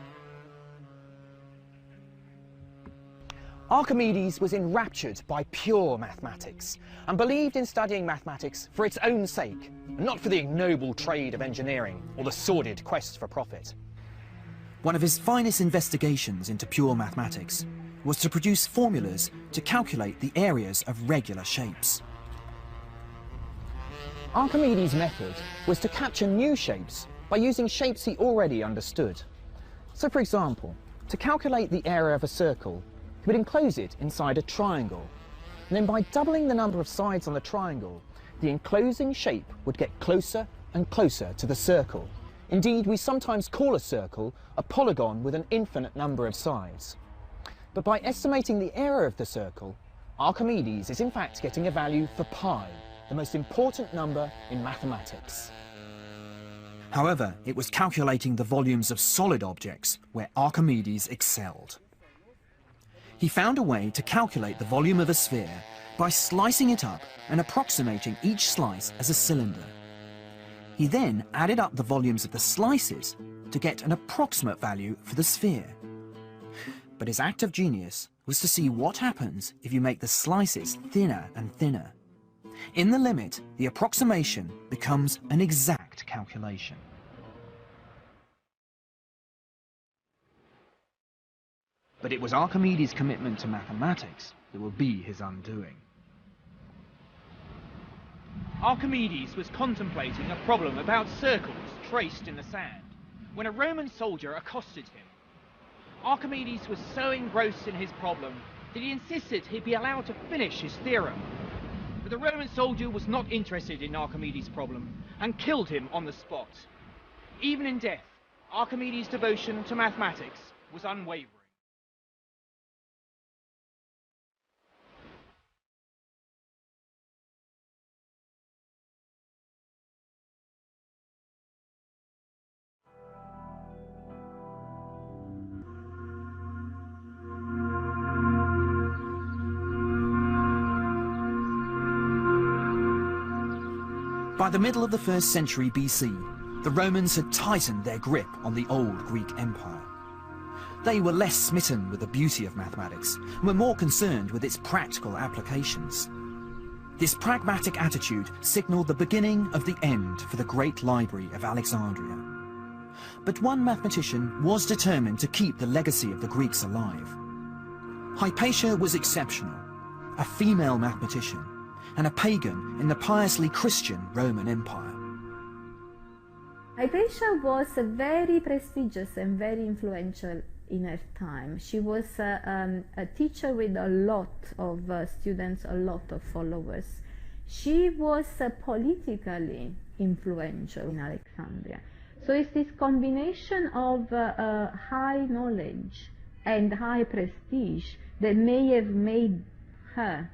Archimedes was enraptured by pure mathematics and believed in studying mathematics for its own sake, and not for the ignoble trade of engineering or the sordid quest for profit. One of his finest investigations into pure mathematics was to produce formulas to calculate the areas of regular shapes. Archimedes' method was to capture new shapes by using shapes he already understood. So, for example, to calculate the area of a circle, he would enclose it inside a triangle. And then by doubling the number of sides on the triangle, the enclosing shape would get closer and closer to the circle. Indeed, we sometimes call a circle a polygon with an infinite number of sides. But by estimating the area of the circle, Archimedes is in fact getting a value for pi, the most important number in mathematics. However, it was calculating the volumes of solid objects where Archimedes excelled. He found a way to calculate the volume of a sphere by slicing it up and approximating each slice as a cylinder. He then added up the volumes of the slices to get an approximate value for the sphere. But his act of genius was to see what happens if you make the slices thinner and thinner. In the limit, the approximation becomes an exact calculation. But it was Archimedes' commitment to mathematics that will be his undoing. Archimedes was contemplating a problem about circles traced in the sand when a Roman soldier accosted him. Archimedes was so engrossed in his problem that he insisted he be allowed to finish his theorem. But the Roman soldier was not interested in Archimedes' problem and killed him on the spot. Even in death, Archimedes' devotion to mathematics was unwavering. By the middle of the 1st century BC, the Romans had tightened their grip on the old Greek Empire. They were less smitten with the beauty of mathematics and were more concerned with its practical applications. This pragmatic attitude signalled the beginning of the end for the great library of Alexandria. But one mathematician was determined to keep the legacy of the Greeks alive. Hypatia was exceptional, a female mathematician, and a pagan in the piously Christian Roman Empire. Hypatia was very prestigious and very influential in her time. She was a teacher with a lot of students, a lot of followers. She was politically influential in Alexandria. So it's this combination of high knowledge and high prestige that may have made her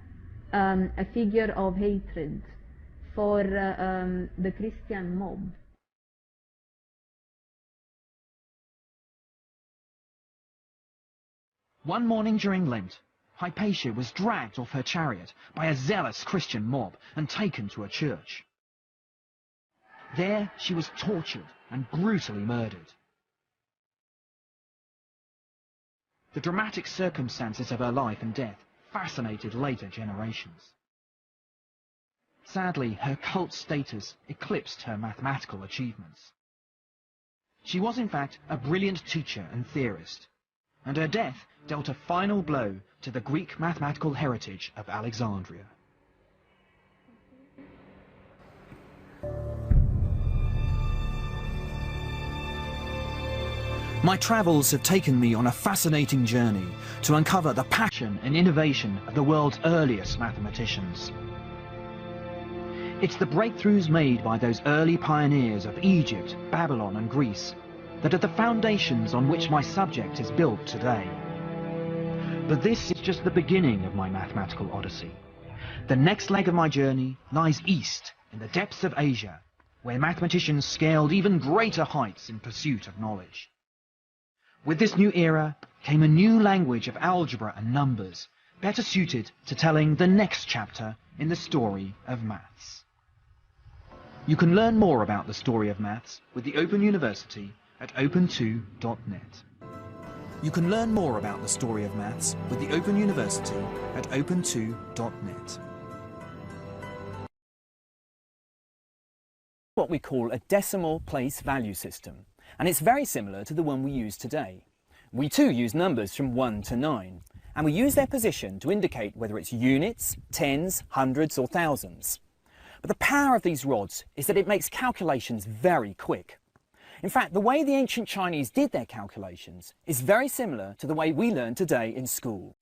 a figure of hatred for the Christian mob. One morning during Lent, Hypatia was dragged off her chariot by a zealous Christian mob and taken to a church. There she was tortured and brutally murdered. The dramatic circumstances of her life and death fascinated later generations. Sadly, her cult status eclipsed her mathematical achievements. She was in fact a brilliant teacher and theorist, and her death dealt a final blow to the Greek mathematical heritage of Alexandria. My travels have taken me on a fascinating journey to uncover the passion and innovation of the world's earliest mathematicians. It's the breakthroughs made by those early pioneers of Egypt, Babylon and Greece that are the foundations on which my subject is built today. But this is just the beginning of my mathematical odyssey. The next leg of my journey lies east in the depths of Asia, where mathematicians scaled even greater heights in pursuit of knowledge. With this new era came a new language of algebra and numbers, better suited to telling the next chapter in the story of maths. You can learn more about the story of maths with the Open University at open2.net. You can learn more about the story of maths with the Open University at open2.net. What we call a decimal place value system, and it's very similar to the one we use today. We too use numbers from 1 to 9, and we use their position to indicate whether it's units, tens, hundreds or thousands. But the power of these rods is that it makes calculations very quick. In fact, the way the ancient Chinese did their calculations is very similar to the way we learn today in school.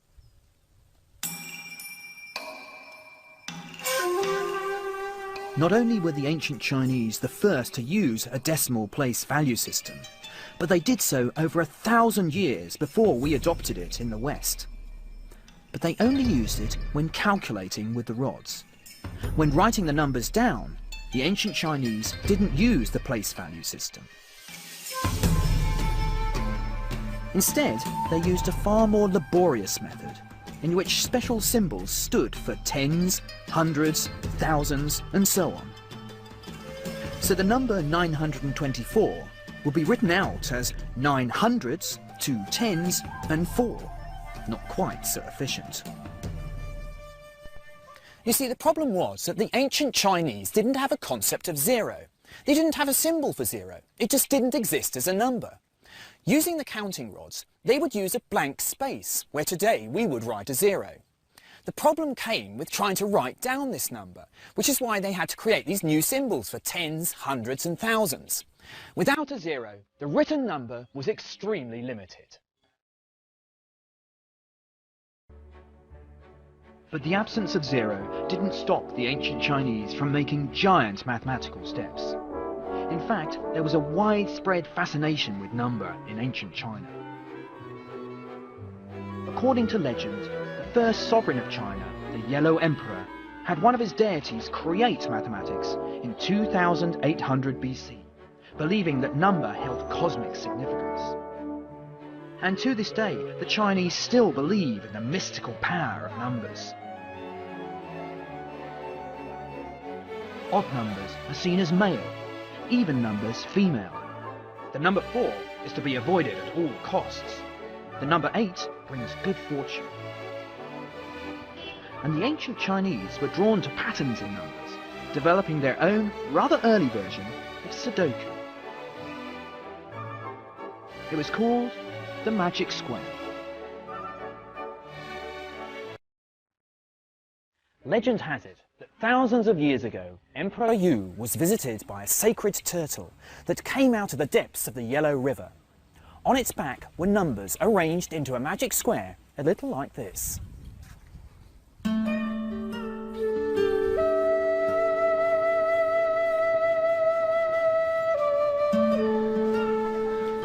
Not only were the ancient Chinese the first to use a decimal place value system, but they did so over 1,000 years before we adopted it in the West. But they only used it when calculating with the rods. When writing the numbers down, the ancient Chinese didn't use the place value system. Instead, they used a far more laborious method, in which special symbols stood for tens, hundreds, thousands, and so on. So the number 924 will be written out as 9 hundreds, 2 tens, and 4. Not quite so efficient. You see, the problem was that the ancient Chinese didn't have a concept of zero. They didn't have a symbol for zero. It just didn't exist as a number. Using the counting rods, they would use a blank space, where today we would write a 0. The problem came with trying to write down this number, which is why they had to create these new symbols for tens, hundreds and thousands. Without a 0, the written number was extremely limited. But the absence of 0 didn't stop the ancient Chinese from making giant mathematical steps. In fact, there was a widespread fascination with number in ancient China. According to legend, the first sovereign of China, the Yellow Emperor, had one of his deities create mathematics in 2800 BC, believing that number held cosmic significance. And to this day, the Chinese still believe in the mystical power of numbers. Odd numbers are seen as male, even numbers female. The number 4 is to be avoided at all costs. The number 8 brings good fortune. And the ancient Chinese were drawn to patterns in numbers, developing their own rather early version of Sudoku. It was called the Magic Square. Legend has it that thousands of years ago, Emperor Yu was visited by a sacred turtle that came out of the depths of the Yellow River. On its back were numbers arranged into a magic square, a little like this.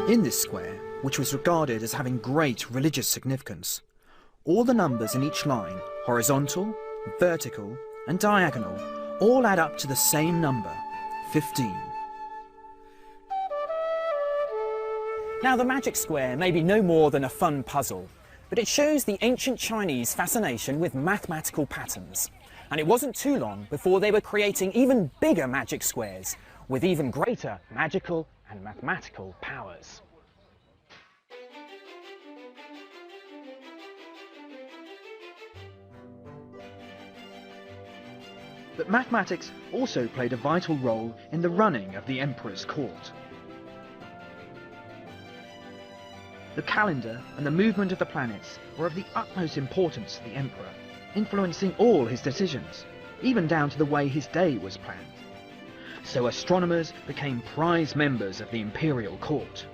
In this square, which was regarded as having great religious significance, all the numbers in each line, horizontal, vertical, and diagonal, all add up to the same number, 15. Now, the magic square may be no more than a fun puzzle, but it shows the ancient Chinese fascination with mathematical patterns. And it wasn't too long before they were creating even bigger magic squares, with even greater magical and mathematical powers. But mathematics also played a vital role in the running of the emperor's court. The calendar and the movement of the planets were of the utmost importance to the emperor, influencing all his decisions, even down to the way his day was planned. So astronomers became prize members of the imperial court,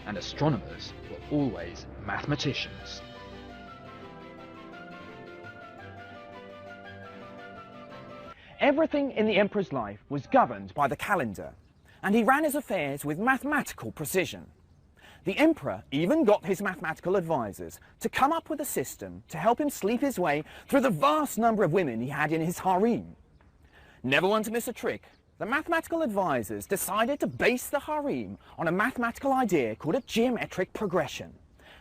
and astronomers were always mathematicians. Everything in the emperor's life was governed by the calendar, and he ran his affairs with mathematical precision. The emperor even got his mathematical advisors to come up with a system to help him sleep his way through the vast number of women he had in his harem. Never one to miss a trick, the mathematical advisors decided to base the harem on a mathematical idea called a geometric progression.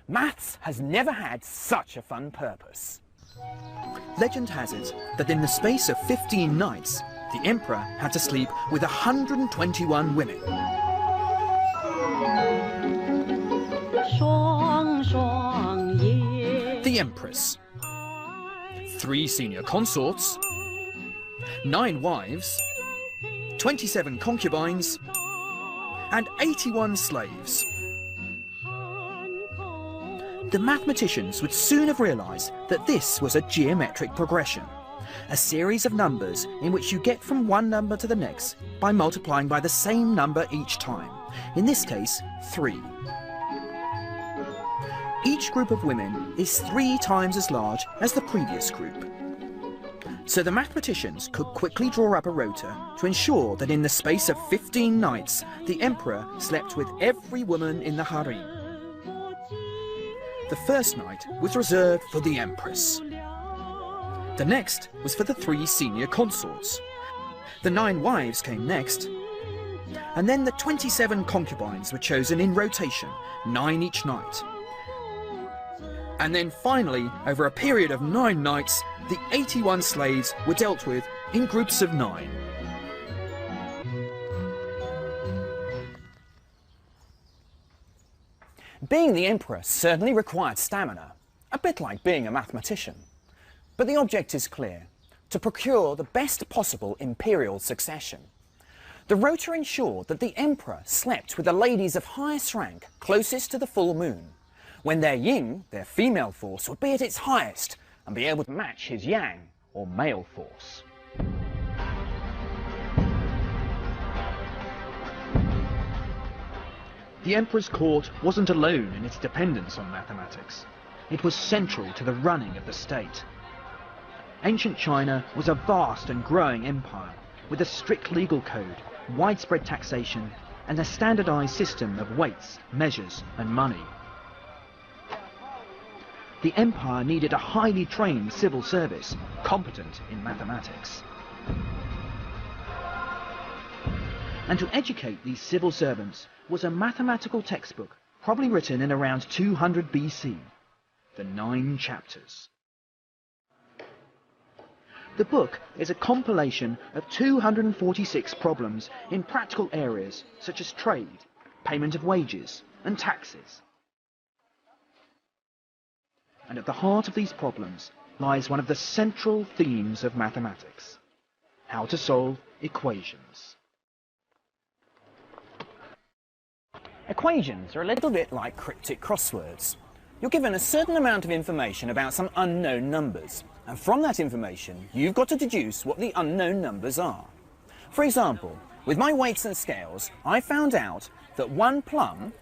Maths has never had such a fun purpose. Legend has it that in the space of 15 nights, the emperor had to sleep with 121 women. The empress, 3 senior consorts, 9 wives, 27 concubines, and 81 slaves. The mathematicians would soon have realised that this was a geometric progression, a series of numbers in which you get from one number to the next by multiplying by the same number each time, in this case 3. Each group of women is 3 times as large as the previous group. So the mathematicians could quickly draw up a rota to ensure that in the space of 15 nights, the emperor slept with every woman in the harem. The first night was reserved for the empress. The next was for the 3 senior consorts. The 9 wives came next, and then the 27 concubines were chosen in rotation, 9 each night. And then finally, over a period of 9 nights, the 81 slaves were dealt with in groups of 9. Being the emperor certainly required stamina, a bit like being a mathematician. But the object is clear: to procure the best possible imperial succession. The rota ensured that the emperor slept with the ladies of highest rank closest to the full moon, when their yin, their female force, would be at its highest and be able to match his yang, or male force. The emperor's court wasn't alone in its dependence on mathematics. It was central to the running of the state. Ancient China was a vast and growing empire with a strict legal code, widespread taxation, and a standardized system of weights, measures, and money. The empire needed a highly trained civil service, competent in mathematics. And to educate these civil servants was a mathematical textbook, probably written in around 200 BC, the 9 chapters. The book is a compilation of 246 problems in practical areas such as trade, payment of wages, and taxes. And at the heart of these problems lies one of the central themes of mathematics: how to solve equations. Equations are a little bit like cryptic crosswords. You're given a certain amount of information about some unknown numbers, and from that information you've got to deduce what the unknown numbers are. For example, with my weights and scales, I found out that 1 plum,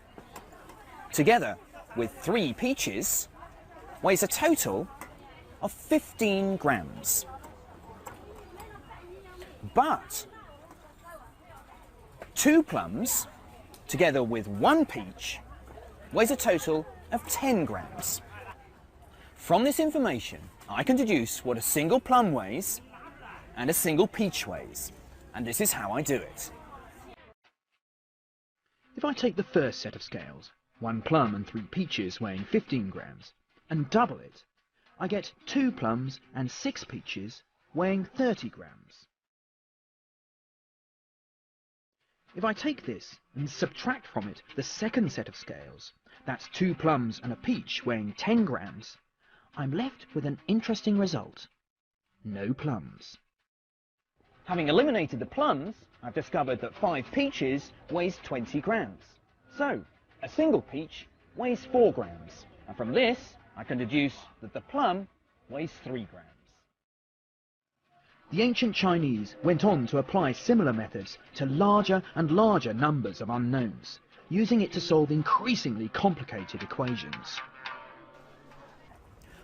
together with 3 peaches, weighs a total of 15 grams. But 2 plums, together with 1 peach, weighs a total of 10 grams. From this information, I can deduce what a single plum weighs and a single peach weighs, and this is how I do it. If I take the first set of scales, 1 plum and 3 peaches weighing 15 grams, and double it, I get 2 plums and 6 peaches weighing 30 grams. If I take this and subtract from it the second set of scales, that's 2 plums and a peach weighing 10 grams, I'm left with an interesting result: no plums. Having eliminated the plums, I've discovered that 5 peaches weighs 20 grams. So, a single peach weighs 4 grams. And from this, I can deduce that the plum weighs 3 grams. The ancient Chinese went on to apply similar methods to larger and larger numbers of unknowns, using it to solve increasingly complicated equations.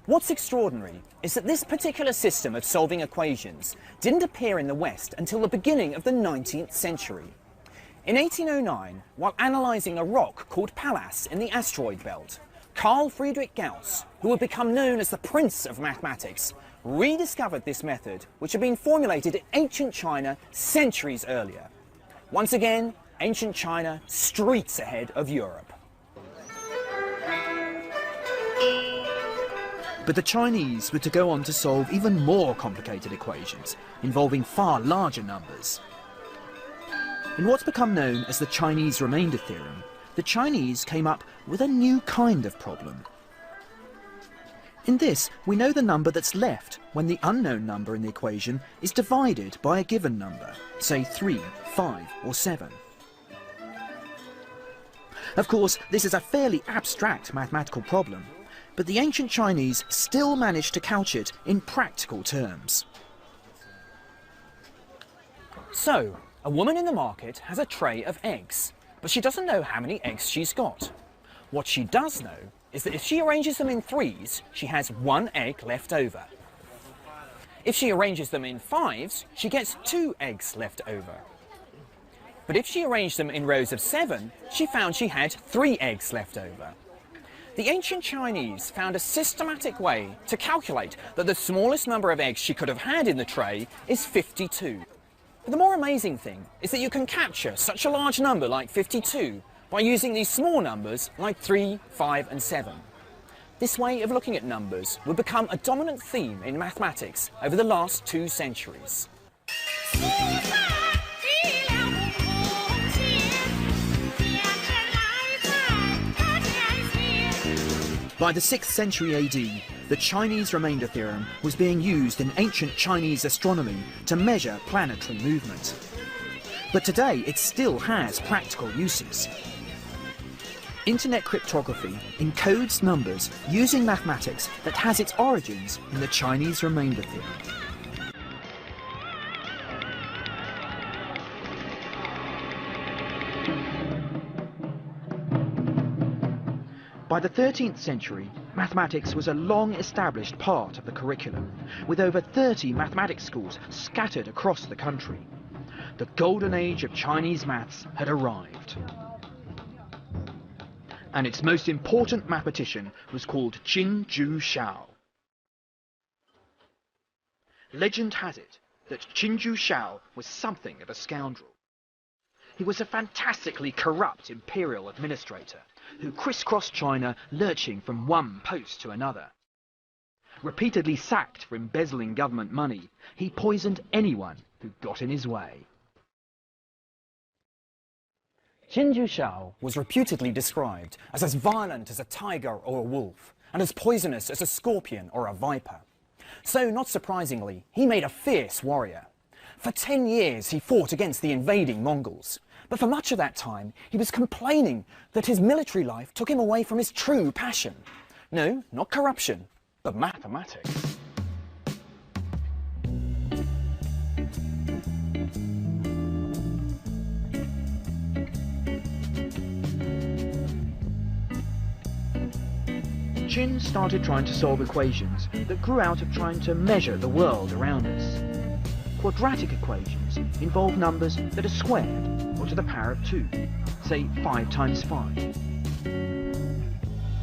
What's extraordinary is that this particular system of solving equations didn't appear in the West until the beginning of the 19th century. In 1809, while analysing a rock called Pallas in the asteroid belt, Carl Friedrich Gauss, who would become known as the Prince of Mathematics, rediscovered this method, which had been formulated in ancient China centuries earlier. Once again, ancient China streets ahead of Europe. But the Chinese were to go on to solve even more complicated equations, involving far larger numbers. In what's become known as the Chinese remainder theorem, the Chinese came up with a new kind of problem. In this, we know the number that's left when the unknown number in the equation is divided by a given number, say 3, 5 or 7. Of course, this is a fairly abstract mathematical problem, but the ancient Chinese still managed to couch it in practical terms. So, a woman in the market has a tray of eggs, but she doesn't know how many eggs she's got. What she does know is that if she arranges them in threes, she has 1 egg left over. If she arranges them in fives, she gets 2 eggs left over. But if she arranged them in rows of 7, she found she had 3 eggs left over. The ancient Chinese found a systematic way to calculate that the smallest number of eggs she could have had in the tray is 52. But the more amazing thing is that you can capture such a large number like 52 by using these small numbers like 3, 5 and 7. This way of looking at numbers would become a dominant theme in mathematics over the last 2 centuries. By the 6th century AD, the Chinese remainder theorem was being used in ancient Chinese astronomy to measure planetary movement. But today it still has practical uses. Internet cryptography encodes numbers using mathematics that has its origins in the Chinese remainder theorem. By the 13th century, mathematics was a long-established part of the curriculum, with over 30 mathematics schools scattered across the country. The golden age of Chinese maths had arrived. And its most important mathematician was called Qin Ju Shao. Legend has it that Qin Ju Shao was something of a scoundrel. He was a fantastically corrupt imperial administrator who crisscrossed China, lurching from one post to another. Repeatedly sacked for embezzling government money, he poisoned anyone who got in his way. Qin Ju Shao was reputedly described as violent as a tiger or a wolf, and as poisonous as a scorpion or a viper. So, not surprisingly, he made a fierce warrior. For 10 years he fought against the invading Mongols, but for much of that time he was complaining that his military life took him away from his true passion. No, not corruption, but mathematics. Qin started trying to solve equations that grew out of trying to measure the world around us. Quadratic equations involve numbers that are squared, or to the power of 2, say 5 times 5.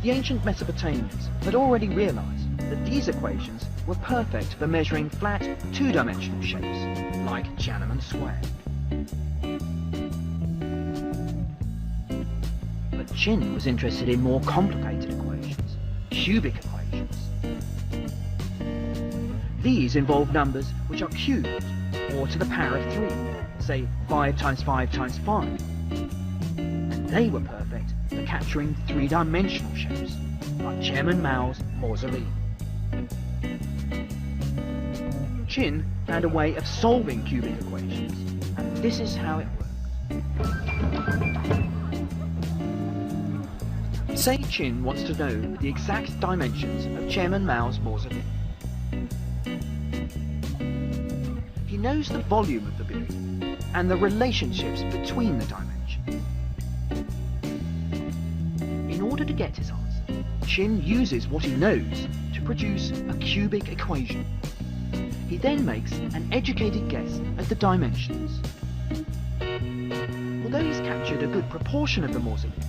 The ancient Mesopotamians had already realized that these equations were perfect for measuring flat, 2-dimensional shapes, like Tiananmen Square. But Qin was interested in more complicated equations, cubic equations. These involve numbers which are cubed, or to the power of 3, say 5 times 5 times 5. And they were perfect for capturing 3-dimensional shapes, like Chairman Mao's mausoleum. Qin found a way of solving cubic equations, and this is how it worked. Say Qin wants to know the exact dimensions of Chairman Mao's mausoleum. He knows the volume of the building and the relationships between the dimensions. In order to get his answer, Qin uses what he knows to produce a cubic equation. He then makes an educated guess at the dimensions. Although he's captured a good proportion of the mausoleum,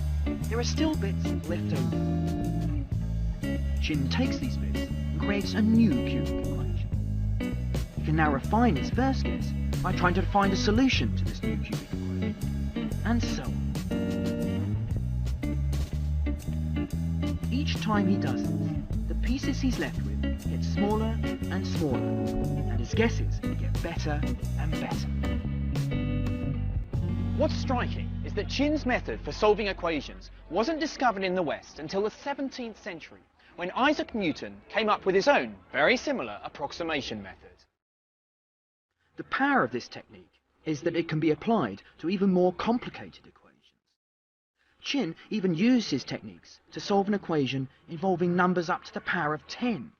there are still bits left over. Qin takes these bits and creates a new cubic equation. He can now refine his first guess by trying to find a solution to this new cubic equation, and so on. Each time he does this, the pieces he's left with get smaller and smaller, and his guesses get better and better. What's striking is that Qin's method for solving equations wasn't discovered in the West until the 17th century, when Isaac Newton came up with his own, very similar approximation method. The power of this technique is that it can be applied to even more complicated equations. Qin even used his techniques to solve an equation involving numbers up to the power of 10.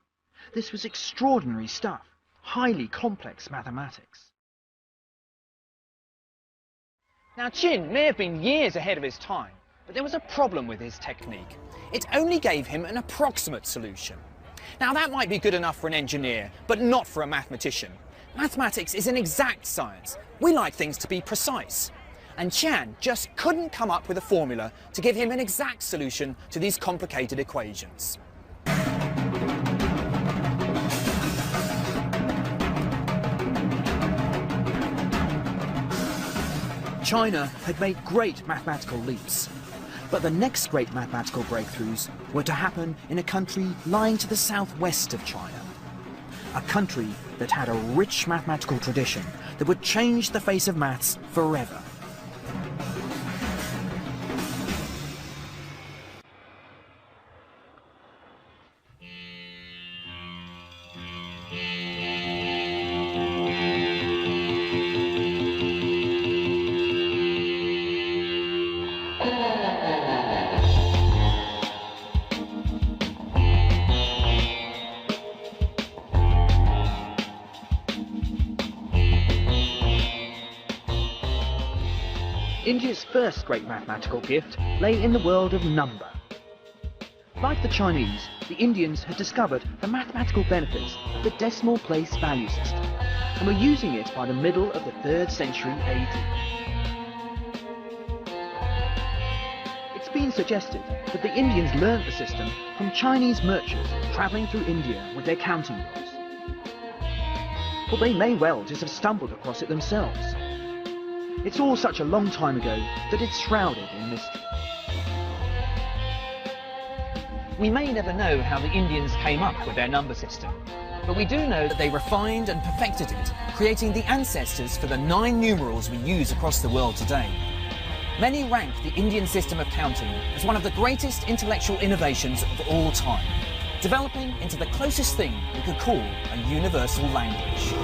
This was extraordinary stuff, highly complex mathematics. Now, Qin may have been years ahead of his time, but there was a problem with his technique. It only gave him an approximate solution. Now, that might be good enough for an engineer, but not for a mathematician. Mathematics is an exact science. We like things to be precise. And Qian just couldn't come up with a formula to give him an exact solution to these complicated equations. China had made great mathematical leaps, but the next great mathematical breakthroughs were to happen in a country lying to the southwest of China. A country that had a rich mathematical tradition that would change the face of maths forever. India's first great mathematical gift lay in the world of number. Like the Chinese, the Indians had discovered the mathematical benefits of the decimal place value system and were using it by the middle of the 3rd century AD. It's been suggested that the Indians learnt the system from Chinese merchants travelling through India with their counting books. Or they may well just have stumbled across it themselves. It's all such a long time ago that it's shrouded in mystery. We may never know how the Indians came up with their number system, but we do know that they refined and perfected it, creating the ancestors for the 9 numerals we use across the world today. Many rank the Indian system of counting as one of the greatest intellectual innovations of all time, developing into the closest thing we could call a universal language.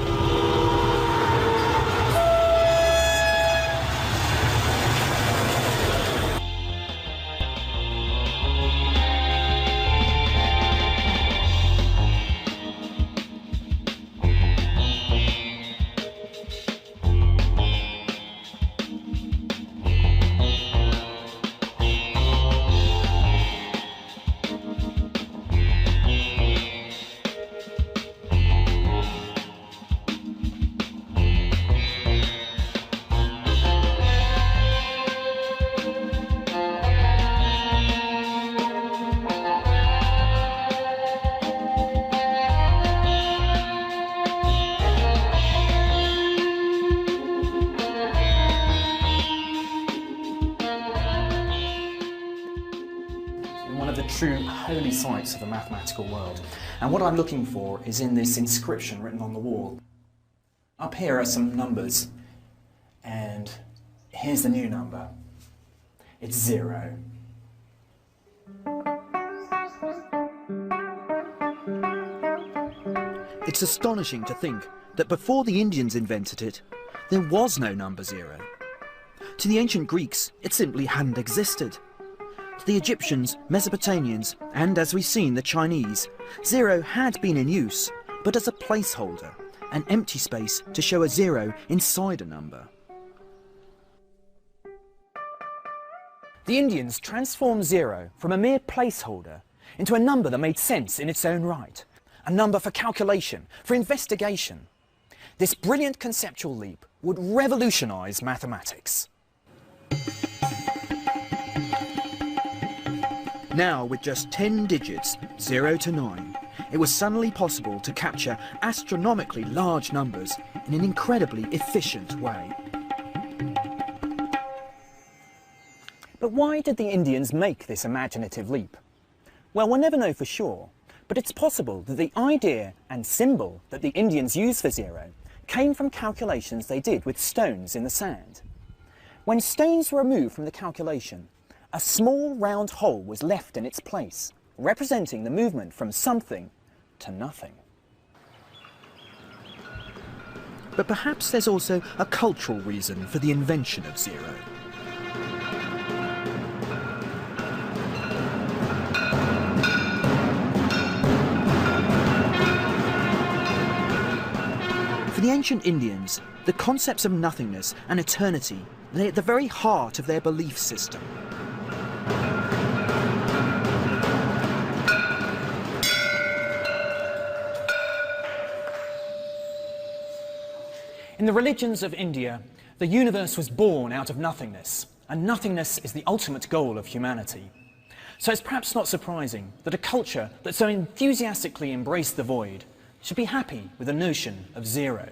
True holy sites of the mathematical world. And what I'm looking for is in this inscription written on the wall. Up here are some numbers, and here's the new number. It's 0. It's astonishing to think that before the Indians invented it, there was no number 0. To the ancient Greeks, it simply hadn't existed. To the Egyptians, Mesopotamians, and as we've seen, the Chinese, 0 had been in use, but as a placeholder, an empty space to show a 0 inside a number. The Indians transformed 0 from a mere placeholder into a number that made sense in its own right, a number for calculation, for investigation. This brilliant conceptual leap would revolutionise mathematics. Now, with just 10 digits, 0 to 9, it was suddenly possible to capture astronomically large numbers in an incredibly efficient way. But why did the Indians make this imaginative leap? Well, we'll never know for sure, but it's possible that the idea and symbol that the Indians used for 0 came from calculations they did with stones in the sand. When stones were removed from the calculation, a small round hole was left in its place, representing the movement from something to nothing. But perhaps there's also a cultural reason for the invention of 0. For the ancient Indians, the concepts of nothingness and eternity lay at the very heart of their belief system. In the religions of India, the universe was born out of nothingness, and nothingness is the ultimate goal of humanity. So it's perhaps not surprising that a culture that so enthusiastically embraced the void should be happy with the notion of 0.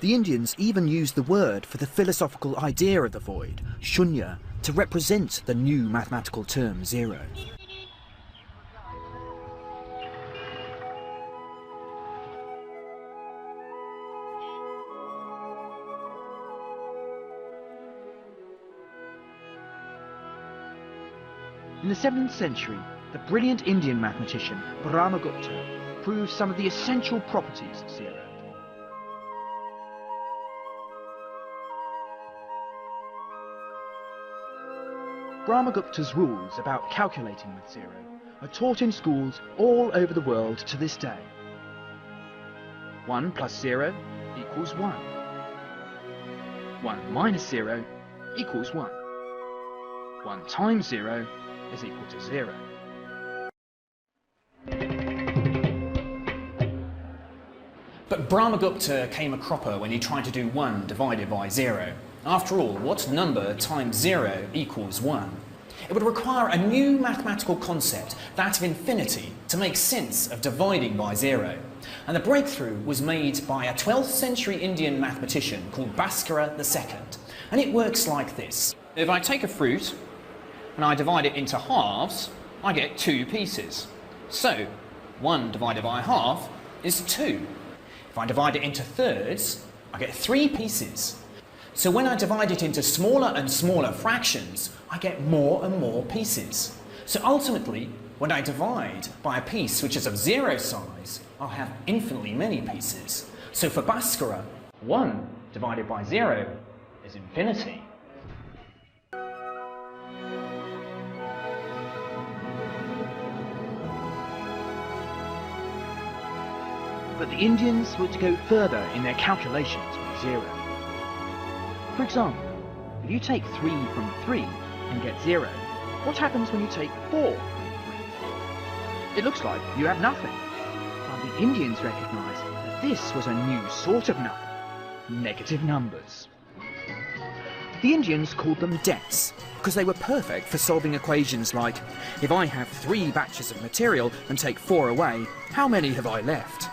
The Indians even used the word for the philosophical idea of the void, shunya, to represent the new mathematical term 0. In the 7th century, the brilliant Indian mathematician Brahmagupta proved some of the essential properties of 0. Brahmagupta's rules about calculating with 0 are taught in schools all over the world to this day. 1 plus 0 equals 1. 1 minus 0 equals 1. 1 times 0 is equal to 0. But Brahmagupta came a cropper when he tried to do 1 divided by 0. After all, what number times 0 equals 1? It would require a new mathematical concept, that of infinity, to make sense of dividing by 0. And the breakthrough was made by a 12th century Indian mathematician called Bhaskara II. And it works like this. If I take a fruit and I divide it into halves, I get 2 pieces. So 1 divided by half is 2. If I divide it into thirds, I get 3 pieces. So when I divide it into smaller and smaller fractions, I get more and more pieces. So ultimately, when I divide by a piece which is of 0 size, I'll have infinitely many pieces. So for Bhaskara, 1 divided by 0 is infinity. But the Indians were to go further in their calculations with 0. For example, if you take 3 from 3 and get 0, what happens when you take 4 from 3? It looks like you have nothing. But the Indians recognised that this was a new sort of number, negative numbers. The Indians called them debts, because they were perfect for solving equations like, if I have 3 batches of material and take 4 away, how many have I left?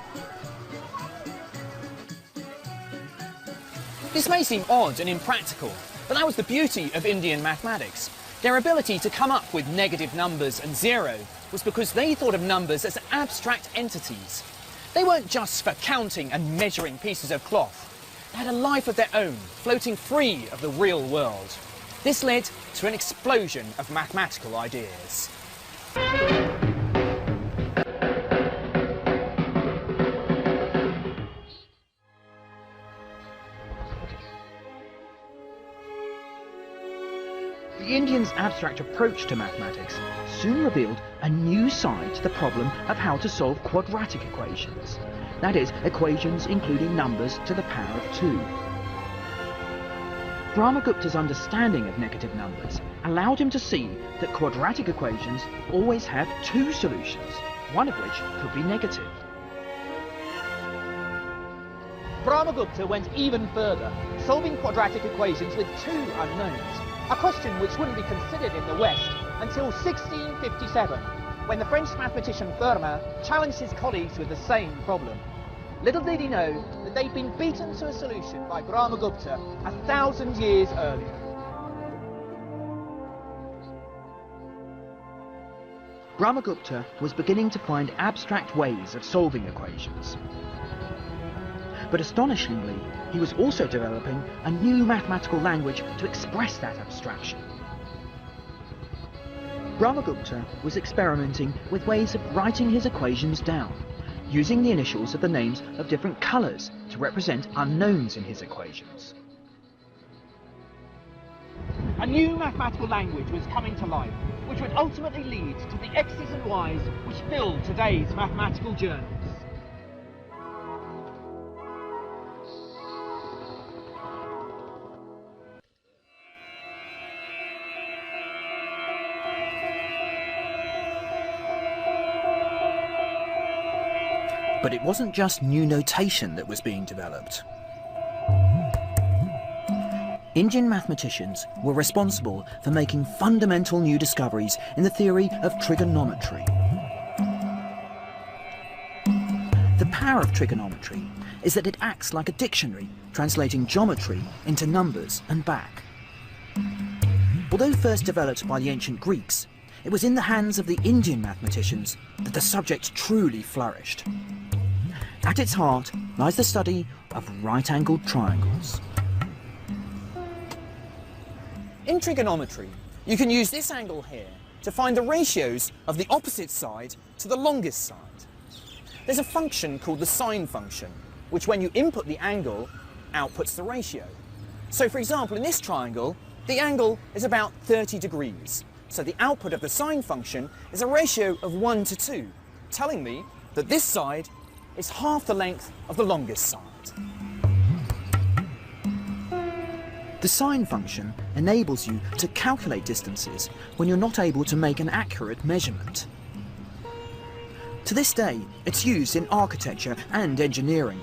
This may seem odd and impractical, but that was the beauty of Indian mathematics. Their ability to come up with negative numbers and 0 was because they thought of numbers as abstract entities. They weren't just for counting and measuring pieces of cloth. They had a life of their own, floating free of the real world. This led to an explosion of mathematical ideas. the Indians' abstract approach to mathematics soon revealed a new side to the problem of how to solve quadratic equations. That is, equations including numbers to the power of 2. Brahmagupta's understanding of negative numbers allowed him to see that quadratic equations always have 2 solutions, one of which could be negative. Brahmagupta went even further, solving quadratic equations with 2 unknowns, a question which wouldn't be considered in the West until 1657, when the French mathematician Fermat challenged his colleagues with the same problem. Little did he know that they'd been beaten to a solution by Brahmagupta 1,000 years earlier. Brahmagupta was beginning to find abstract ways of solving equations. But astonishingly, he was also developing a new mathematical language to express that abstraction. Brahmagupta was experimenting with ways of writing his equations down, using the initials of the names of different colours to represent unknowns in his equations. A new mathematical language was coming to life, which would ultimately lead to the X's and Y's which fill today's mathematical journals. But it wasn't just new notation that was being developed. Indian mathematicians were responsible for making fundamental new discoveries in the theory of trigonometry. The power of trigonometry is that it acts like a dictionary, translating geometry into numbers and back. Although first developed by the ancient Greeks, it was in the hands of the Indian mathematicians that the subject truly flourished. At its heart lies the study of right-angled triangles. In trigonometry, you can use this angle here to find the ratios of the opposite side to the longest side. There's a function called the sine function, which when you input the angle, outputs the ratio. So for example, in this triangle, the angle is about 30 degrees. So the output of the sine function is a ratio of 1 to 2, telling me that this side is half the length of the longest side. The sine function enables you to calculate distances when you're not able to make an accurate measurement. To this day, it's used in architecture and engineering.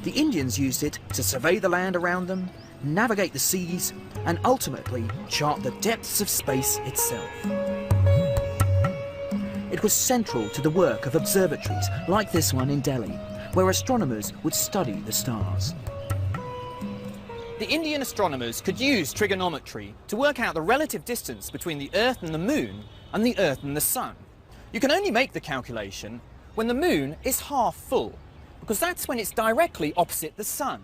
The Indians used it to survey the land around them, navigate the seas, and ultimately chart the depths of space itself. It was central to the work of observatories like this one in Delhi, where astronomers would study the stars. The Indian astronomers could use trigonometry to work out the relative distance between the Earth and the Moon and the Earth and the Sun. You can only make the calculation when the Moon is half full, because that's when it's directly opposite the Sun.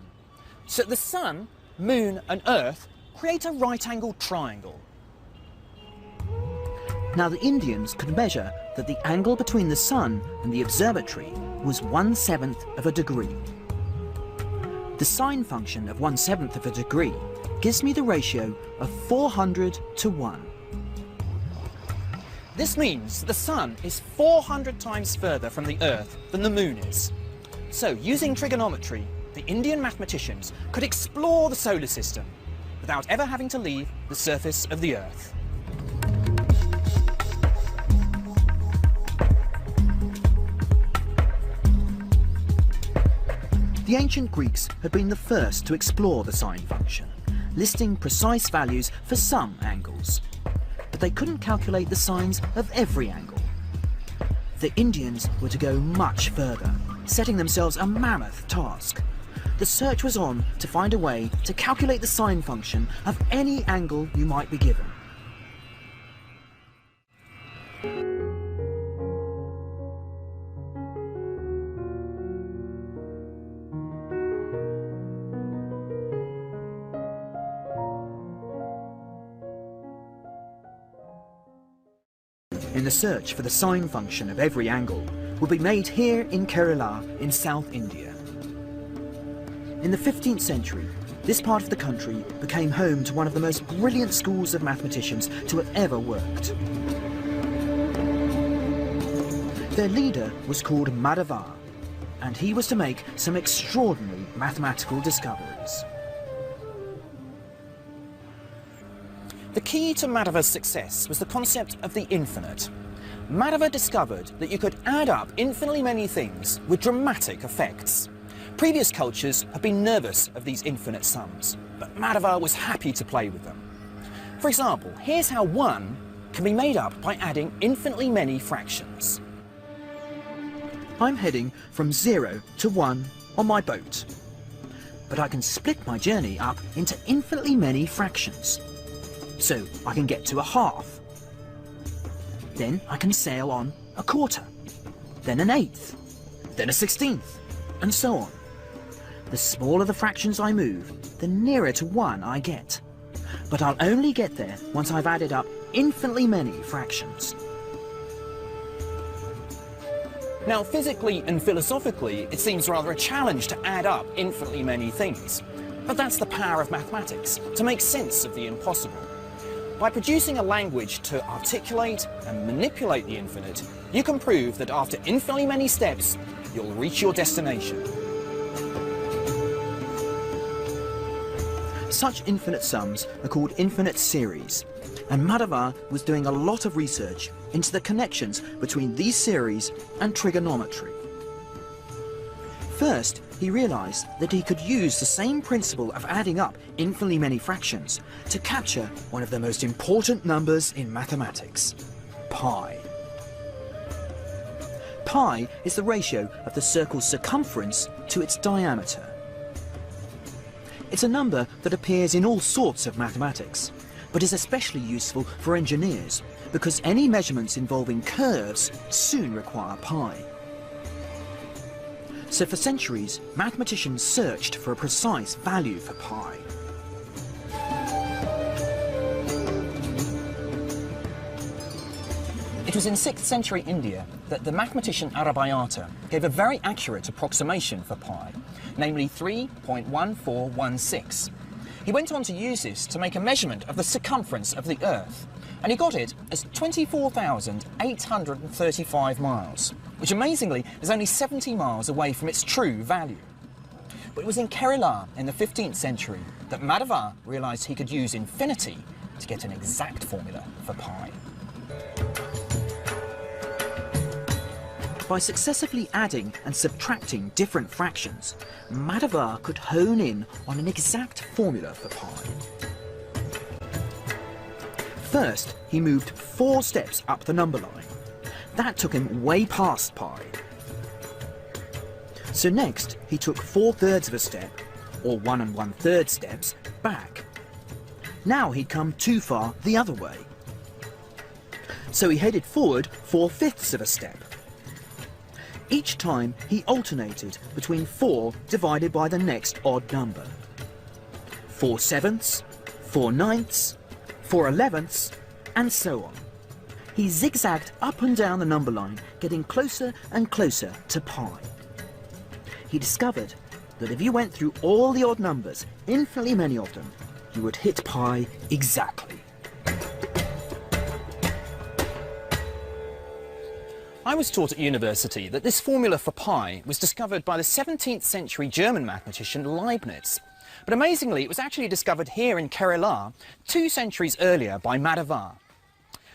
So the Sun, Moon and Earth create a right-angled triangle. Now the Indians could measure that the angle between the Sun and the observatory was 1/7 of a degree. The sine function of 1/7 of a degree gives me the ratio of 400 to 1. This means the Sun is 400 times further from the Earth than the Moon is. So using trigonometry, the Indian mathematicians could explore the solar system without ever having to leave the surface of the Earth. The ancient Greeks had been the first to explore the sine function, listing precise values for some angles. But they couldn't calculate the sines of every angle. The Indians were to go much further, setting themselves a mammoth task. The search was on to find a way to calculate the sine function of any angle you might be given. In the search for the sine function of every angle will be made here in Kerala in South India. In the 15th century, this part of the country became home to one of the most brilliant schools of mathematicians to have ever worked. Their leader was called Madhava, and he was to make some extraordinary mathematical discoveries. The key to Madhava's success was the concept of the infinite. Madhava discovered that you could add up infinitely many things with dramatic effects. Previous cultures have been nervous of these infinite sums, but Madhava was happy to play with them. For example, here's how 1 can be made up by adding infinitely many fractions. I'm heading from 0 to 1 on my boat, but I can split my journey up into infinitely many fractions. So I can get to a half. Then I can sail on a quarter, then an eighth, then a 16th, and so on. The smaller the fractions I move, the nearer to 1 I get. But I'll only get there once I've added up infinitely many fractions. Now, physically and philosophically, it seems rather a challenge to add up infinitely many things. But that's the power of mathematics, to make sense of the impossible. By producing a language to articulate and manipulate the infinite, you can prove that after infinitely many steps, you'll reach your destination. Such infinite sums are called infinite series, and Madhava was doing a lot of research into the connections between these series and trigonometry. First, he realized that he could use the same principle of adding up infinitely many fractions to capture one of the most important numbers in mathematics, pi. Pi is the ratio of the circle's circumference to its diameter. It's a number that appears in all sorts of mathematics, but is especially useful for engineers because any measurements involving curves soon require pi. So for centuries, mathematicians searched for a precise value for pi. It was in 6th century India that the mathematician Aryabhata gave a very accurate approximation for pi, namely 3.1416. He went on to use this to make a measurement of the circumference of the Earth, and he got it as 24,835 miles, which amazingly is only 70 miles away from its true value. But it was in Kerala in the 15th century that Madhava realised he could use infinity to get an exact formula for pi. By successively adding and subtracting different fractions, Madhava could hone in on an exact formula for pi. First, he moved 4 steps up the number line. That took him way past pi. So next, he took 4/3 of a step, or 1 1/3 steps, back. Now he'd come too far the other way. So he headed forward 4/5 of a step. Each time he alternated between 4 divided by the next odd number. 4/7, 4/9, 4/11, and so on. He zigzagged up and down the number line, getting closer and closer to pi. He discovered that if you went through all the odd numbers, infinitely many of them, you would hit pi exactly. I was taught at university that this formula for pi was discovered by the 17th century German mathematician Leibniz. But amazingly, it was actually discovered here in Kerala 2 centuries earlier by Madhava.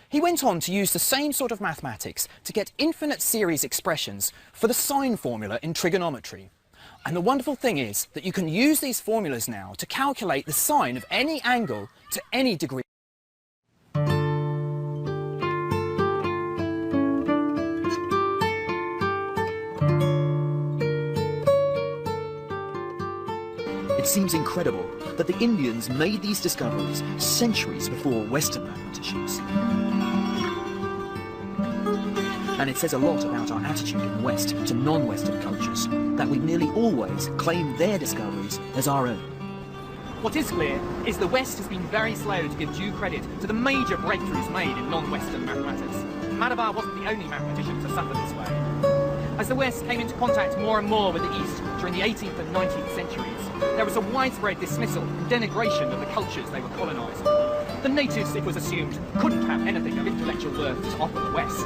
He went on to use the same sort of mathematics to get infinite series expressions for the sine formula in trigonometry. And the wonderful thing is that you can use these formulas now to calculate the sine of any angle to any degree. It seems incredible that the Indians made these discoveries centuries before Western mathematicians. And it says a lot about our attitude in the West to non-Western cultures, that we nearly always claim their discoveries as our own. What is clear is the West has been very slow to give due credit to the major breakthroughs made in non-Western mathematics. Madhava wasn't the only mathematician to suffer this way. As the West came into contact more and more with the East during the 18th and 19th centuries, there was a widespread dismissal and denigration of the cultures they were colonising. The natives, it was assumed, couldn't have anything of intellectual worth to offer the West.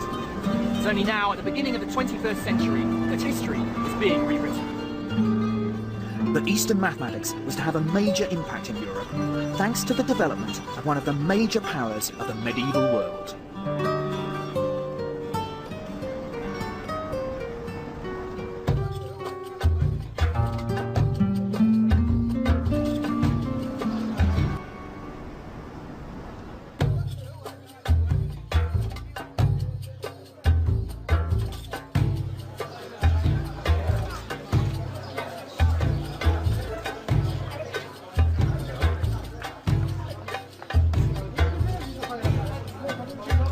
It's only now, at the beginning of the 21st century, that history is being rewritten. But Eastern mathematics was to have a major impact in Europe, thanks to the development of one of the major powers of the medieval world.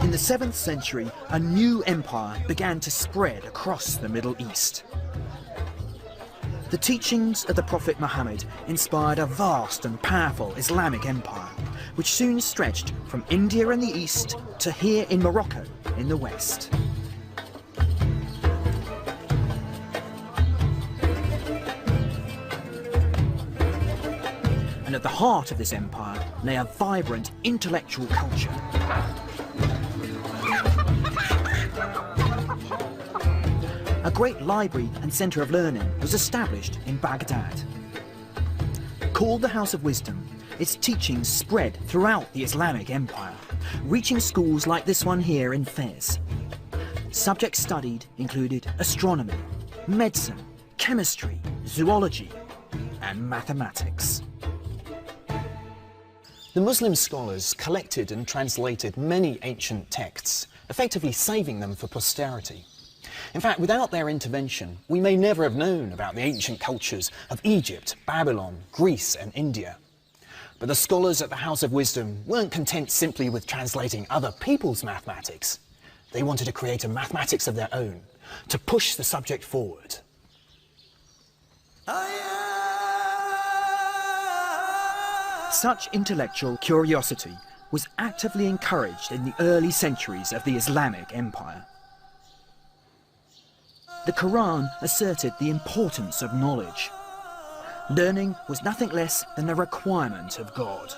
In the 7th century, a new empire began to spread across the Middle East. The teachings of the Prophet Muhammad inspired a vast and powerful Islamic empire, which soon stretched from India in the east to here in Morocco in the west. And at the heart of this empire lay a vibrant intellectual culture. A great library and centre of learning was established in Baghdad. Called the House of Wisdom, its teachings spread throughout the Islamic Empire, reaching schools like this one here in Fez. Subjects studied included astronomy, medicine, chemistry, zoology, and mathematics. The Muslim scholars collected and translated many ancient texts, effectively saving them for posterity. In fact, without their intervention, we may never have known about the ancient cultures of Egypt, Babylon, Greece and India. But the scholars at the House of Wisdom weren't content simply with translating other people's mathematics. They wanted to create a mathematics of their own, to push the subject forward. Such intellectual curiosity was actively encouraged in the early centuries of the Islamic Empire. The Quran asserted the importance of knowledge. Learning was nothing less than a requirement of God.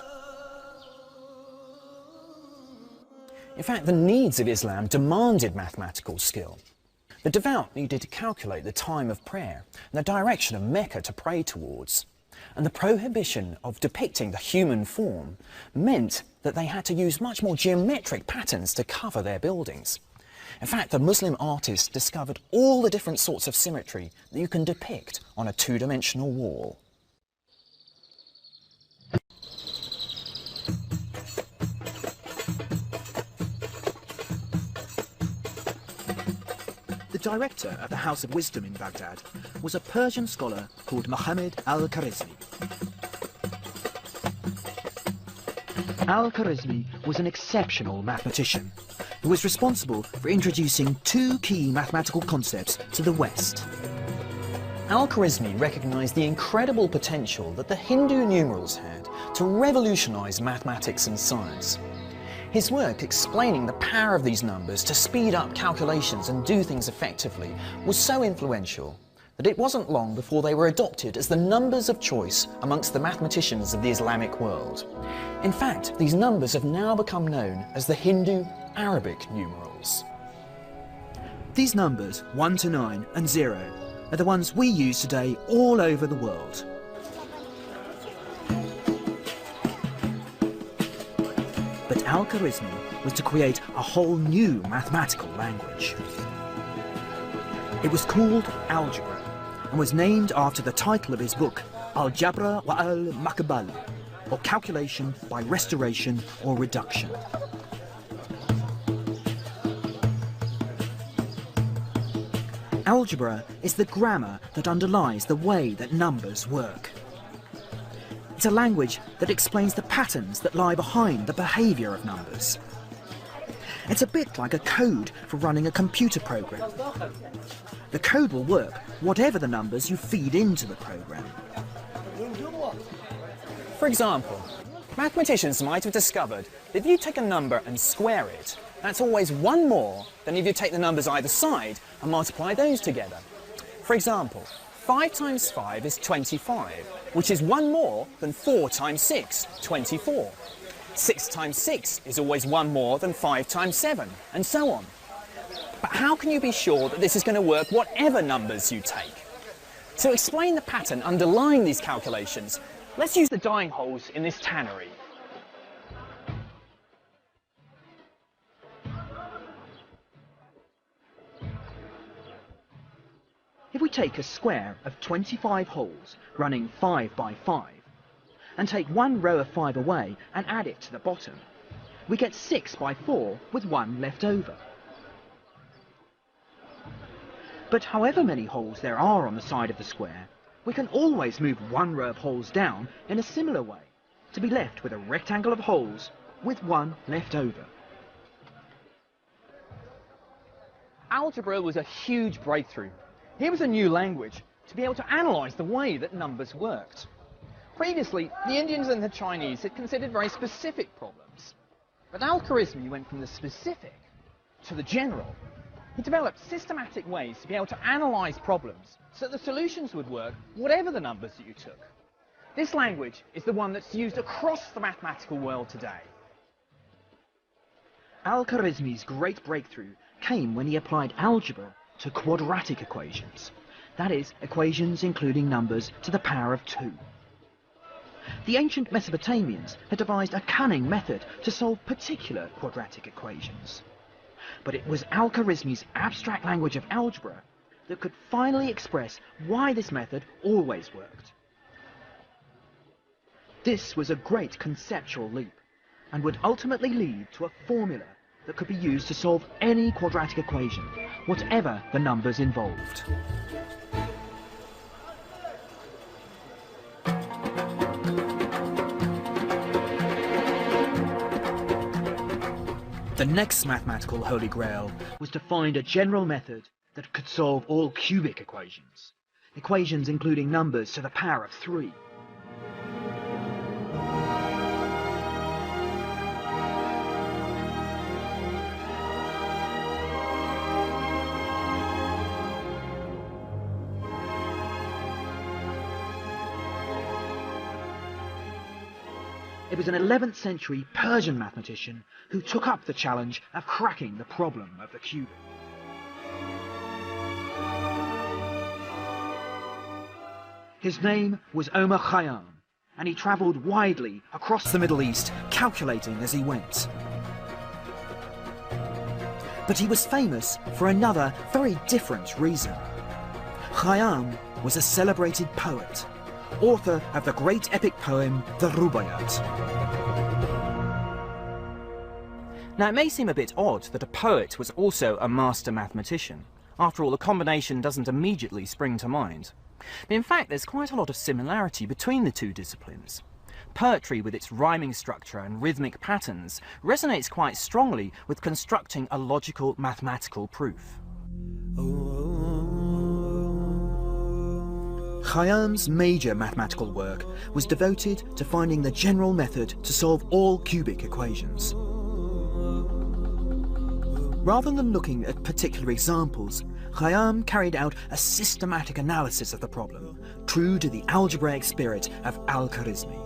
In fact, the needs of Islam demanded mathematical skill. The devout needed to calculate the time of prayer and the direction of Mecca to pray towards. And the prohibition of depicting the human form meant that they had to use much more geometric patterns to cover their buildings. In fact, the Muslim artists discovered all the different sorts of symmetry that you can depict on a two-dimensional wall. The director of the House of Wisdom in Baghdad was a Persian scholar called Muhammad al-Khwarizmi. Al-Khwarizmi was an exceptional mathematician who was responsible for introducing two key mathematical concepts to the West. Al-Khwarizmi recognized the incredible potential that the Hindu numerals had to revolutionize mathematics and science. His work explaining the power of these numbers to speed up calculations and do things effectively was so influential that it wasn't long before they were adopted as the numbers of choice amongst the mathematicians of the Islamic world. In fact, these numbers have now become known as the Hindu-Arabic numerals. These numbers, 1 to 9 and 0, are the ones we use today all over the world. But Al-Khwarizmi was to create a whole new mathematical language. It was called algebra and was named after the title of his book, Al-Jabra wa al-Makbal, or calculation by restoration or reduction. Algebra is the grammar that underlies the way that numbers work. It's a language that explains the patterns that lie behind the behaviour of numbers. It's a bit like a code for running a computer program. The code will work whatever the numbers you feed into the program. For example, mathematicians might have discovered that if you take a number and square it, that's always one more than if you take the numbers either side and multiply those together. For example, 5 times 5 is 25, which is 1 more than 4 times 6, 24. 6 times 6 is always 1 more than 5 times 7, and so on. But how can you be sure that this is going to work whatever numbers you take? To explain the pattern underlying these calculations, let's use the dyeing holes in this tannery. If we take a square of 25 holes running 5 by 5 and take 1 row of 5 away and add it to the bottom, we get 6 by 4 with 1 left over. But however many holes there are on the side of the square, we can always move 1 row of holes down in a similar way to be left with a rectangle of holes with 1 left over. Algebra was a huge breakthrough. Here was a new language to be able to analyse the way that numbers worked. Previously, the Indians and the Chinese had considered very specific problems. But Al-Khwarizmi went from the specific to the general. He developed systematic ways to be able to analyse problems so that the solutions would work whatever the numbers that you took. This language is the one that's used across the mathematical world today. Al-Khwarizmi's great breakthrough came when he applied algebra to quadratic equations, that is, equations including numbers to the power of 2. The ancient Mesopotamians had devised a cunning method to solve particular quadratic equations. But it was Al-Khwarizmi's abstract language of algebra that could finally express why this method always worked. This was a great conceptual leap, and would ultimately lead to a formula that could be used to solve any quadratic equation, whatever the numbers involved. The next mathematical holy grail was to find a general method that could solve all cubic equations, equations including numbers to the power of 3. It was an 11th century Persian mathematician who took up the challenge of cracking the problem of the cubic. His name was Omar Khayyam, and he travelled widely across the Middle East, calculating as he went. But he was famous for another, very different reason. Khayyam was a celebrated poet, author of the great epic poem, the Rubaiyat. Now, it may seem a bit odd that a poet was also a master mathematician. After all, the combination doesn't immediately spring to mind. But in fact, there's quite a lot of similarity between the two disciplines. Poetry, with its rhyming structure and rhythmic patterns, resonates quite strongly with constructing a logical mathematical proof. Khayyam's major mathematical work was devoted to finding the general method to solve all cubic equations. Rather than looking at particular examples, Khayyam carried out a systematic analysis of the problem, true to the algebraic spirit of Al-Khwarizmi.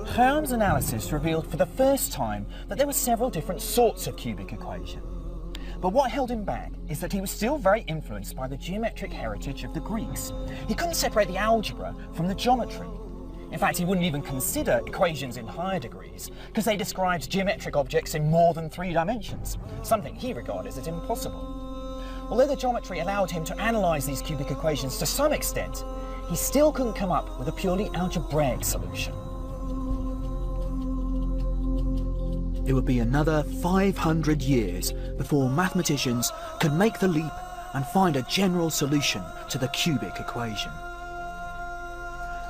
Khayyam's analysis revealed for the first time that there were several different sorts of cubic equation. But what held him back is that he was still very influenced by the geometric heritage of the Greeks. He couldn't separate the algebra from the geometry. In fact, he wouldn't even consider equations in higher degrees, because they described geometric objects in more than 3 dimensions, something he regarded as impossible. Although the geometry allowed him to analyse these cubic equations to some extent, he still couldn't come up with a purely algebraic solution. It would be another 500 years before mathematicians could make the leap and find a general solution to the cubic equation.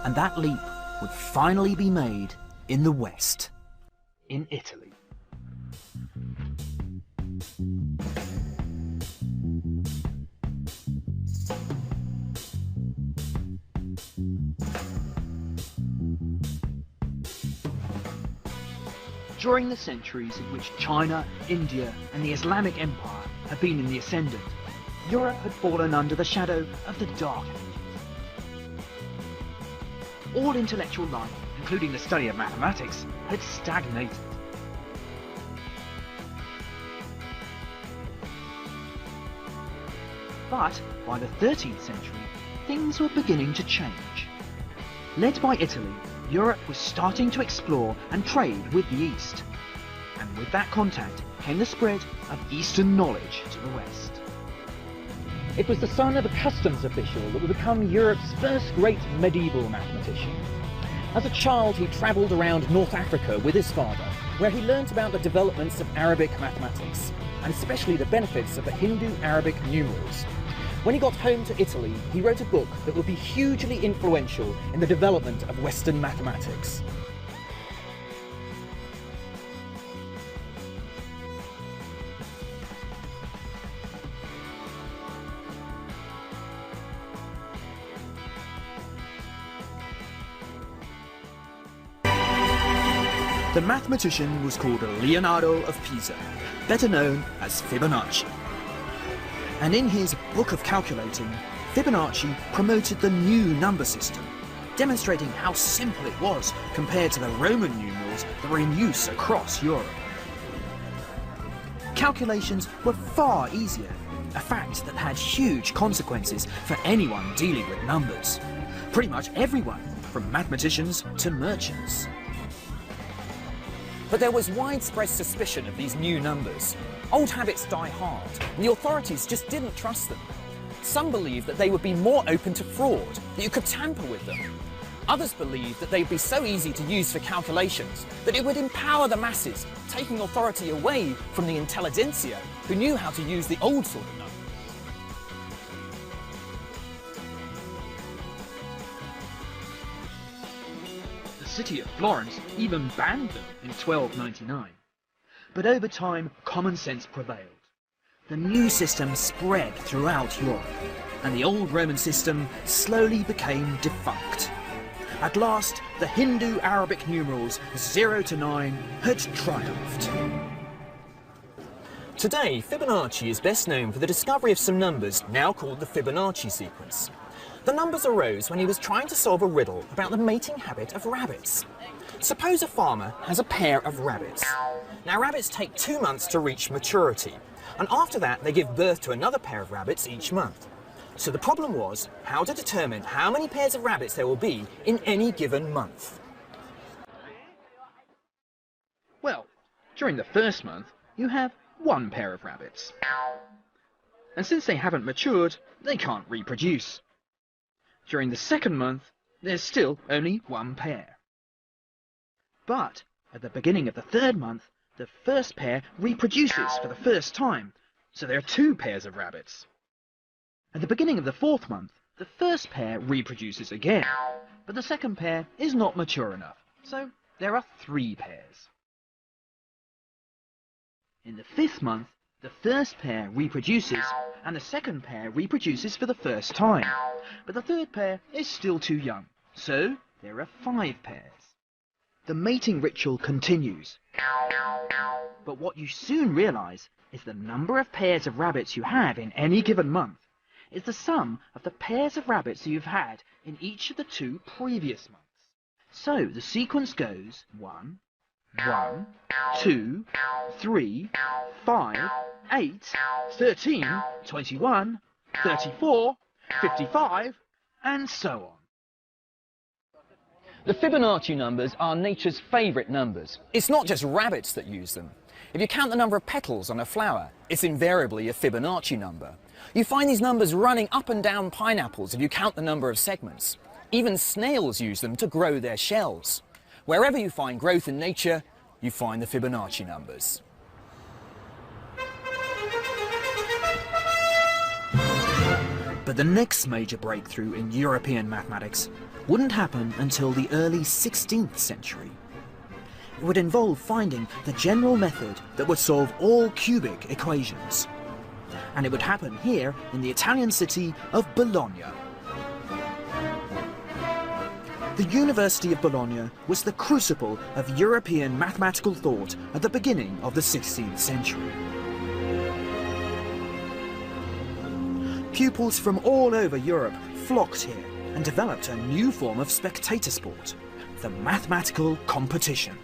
And that leap would finally be made in the West, in Italy. During the centuries in which China, India and the Islamic Empire have been in the ascendant, Europe had fallen under the shadow of the Dark Ages. All intellectual life, including the study of mathematics, had stagnated. But by the 13th century, things were beginning to change. Led by Italy, Europe was starting to explore and trade with the East. And with that contact came the spread of Eastern knowledge to the West. It was the son of a customs official that would become Europe's first great medieval mathematician. As a child, he travelled around North Africa with his father, where he learnt about the developments of Arabic mathematics, and especially the benefits of the Hindu-Arabic numerals. When he got home to Italy, he wrote a book that would be hugely influential in the development of Western mathematics. The mathematician was called Leonardo of Pisa, better known as Fibonacci. And in his Book of Calculating, Fibonacci promoted the new number system, demonstrating how simple it was compared to the Roman numerals that were in use across Europe. Calculations were far easier, a fact that had huge consequences for anyone dealing with numbers. Pretty much everyone, from mathematicians to merchants. But there was widespread suspicion of these new numbers. Old habits die hard, and the authorities just didn't trust them. Some believed that they would be more open to fraud, that you could tamper with them. Others believed that they would be so easy to use for calculations that it would empower the masses, taking authority away from the intelligentsia who knew how to use the old sort of numbers. The city of Florence even banned them in 1299. But over time, common sense prevailed. The new system spread throughout Europe, and the old Roman system slowly became defunct. At last, the Hindu-Arabic numerals 0 to 9 had triumphed. Today, Fibonacci is best known for the discovery of some numbers now called the Fibonacci sequence. The numbers arose when he was trying to solve a riddle about the mating habit of rabbits. Suppose a farmer has a pair of rabbits. Now, rabbits take 2 months to reach maturity, and after that they give birth to another pair of rabbits each month. So the problem was how to determine how many pairs of rabbits there will be in any given month. Well, during the first month, you have 1 pair of rabbits. And since they haven't matured, they can't reproduce. During the second month, there's still only 1 pair. But at the beginning of the third month, the first pair reproduces for the first time, so there are 2 pairs of rabbits. At the beginning of the fourth month, the first pair reproduces again, but the second pair is not mature enough, so there are 3 pairs. In the 5th month, the first pair reproduces, and the second pair reproduces for the first time, but the third pair is still too young, so there are 5 pairs. The mating ritual continues, but what you soon realise is the number of pairs of rabbits you have in any given month is the sum of the pairs of rabbits you've had in each of the 2 previous months. So the sequence goes 1, 1, 2, 3, 5, 8, 13, 21, 34, 55, and so on. The Fibonacci numbers are nature's favourite numbers. It's not just rabbits that use them. If you count the number of petals on a flower, it's invariably a Fibonacci number. You find these numbers running up and down pineapples if you count the number of segments. Even snails use them to grow their shells. Wherever you find growth in nature, you find the Fibonacci numbers. But the next major breakthrough in European mathematics wouldn't happen until the early 16th century. It would involve finding the general method that would solve all cubic equations. And it would happen here in the Italian city of Bologna. The University of Bologna was the crucible of European mathematical thought at the beginning of the 16th century. Pupils from all over Europe flocked here and developed a new form of spectator sport, the mathematical competition.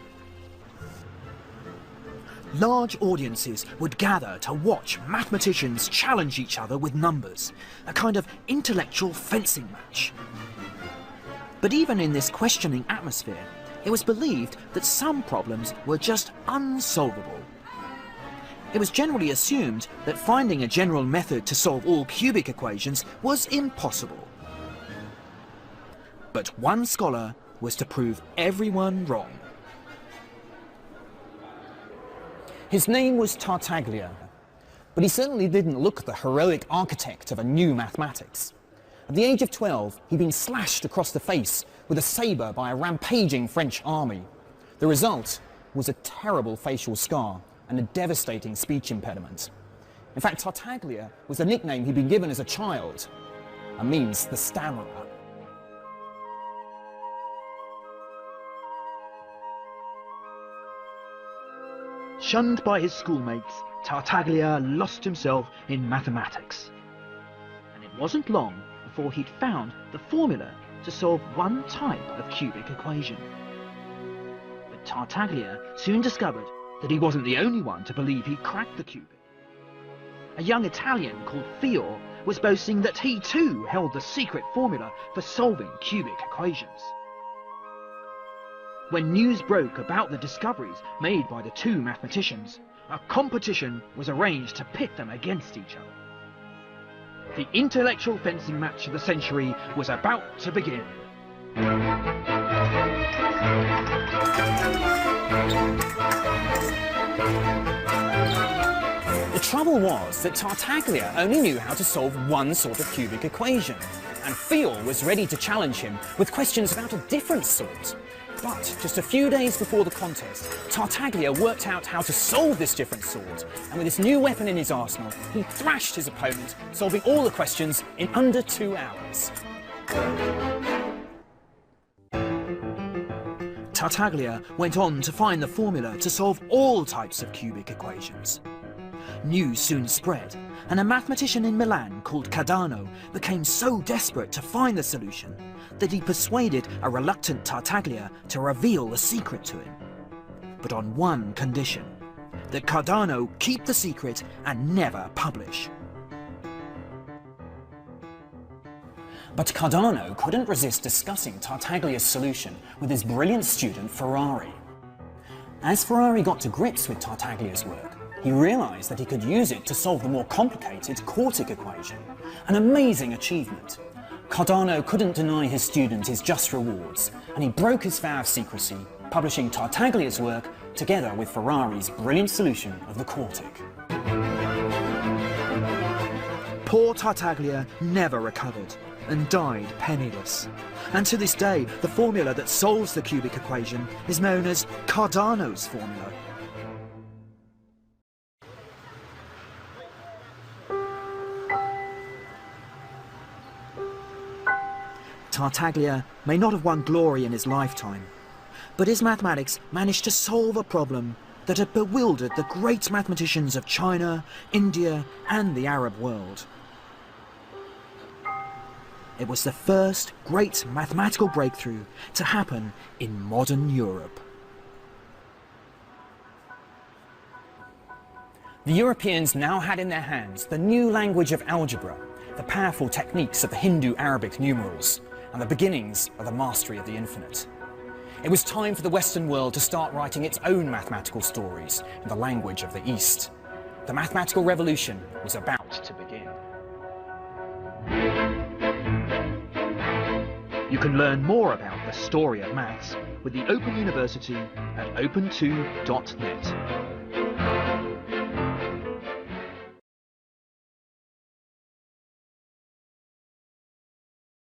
Large audiences would gather to watch mathematicians challenge each other with numbers, a kind of intellectual fencing match. But even in this questioning atmosphere, it was believed that some problems were just unsolvable. It was generally assumed that finding a general method to solve all cubic equations was impossible. But one scholar was to prove everyone wrong. His name was Tartaglia, but he certainly didn't look the heroic architect of a new mathematics. At the age of 12, he'd been slashed across the face with a sabre by a rampaging French army. The result was a terrible facial scar and a devastating speech impediment. In fact, Tartaglia was a nickname he'd been given as a child, and means the stammerer. Shunned by his schoolmates, Tartaglia lost himself in mathematics. And it wasn't long before he'd found the formula to solve one type of cubic equation. But Tartaglia soon discovered that he wasn't the only one to believe he'd cracked the cubic. A young Italian called Fior was boasting that he too held the secret formula for solving cubic equations. When news broke about the discoveries made by the two mathematicians, a competition was arranged to pit them against each other. The intellectual fencing match of the century was about to begin. The trouble was that Tartaglia only knew how to solve one sort of cubic equation, and Fior was ready to challenge him with questions about a different sort. But just a few days before the contest, Tartaglia worked out how to solve this different sort, and with this new weapon in his arsenal, he thrashed his opponent, solving all the questions in under 2 hours. Tartaglia went on to find the formula to solve all types of cubic equations. News soon spread, and a mathematician in Milan called Cardano became so desperate to find the solution that he persuaded a reluctant Tartaglia to reveal the secret to him. But on one condition, that Cardano keep the secret and never publish. But Cardano couldn't resist discussing Tartaglia's solution with his brilliant student Ferrari. As Ferrari got to grips with Tartaglia's work, he realised that he could use it to solve the more complicated quartic equation, an amazing achievement. Cardano couldn't deny his student his just rewards, and he broke his vow of secrecy, publishing Tartaglia's work together with Ferrari's brilliant solution of the quartic. Poor Tartaglia never recovered and died penniless. And to this day, the formula that solves the cubic equation is known as Cardano's formula. Tartaglia may not have won glory in his lifetime, but his mathematics managed to solve a problem that had bewildered the great mathematicians of China, India, and the Arab world. It was the first great mathematical breakthrough to happen in modern Europe. The Europeans now had in their hands the new language of algebra, the powerful techniques of the Hindu-Arabic numerals, and the beginnings of the mastery of the infinite. It was time for the Western world to start writing its own mathematical stories in the language of the East. The mathematical revolution was about to begin. You can learn more about the story of maths with the Open University at open2.net.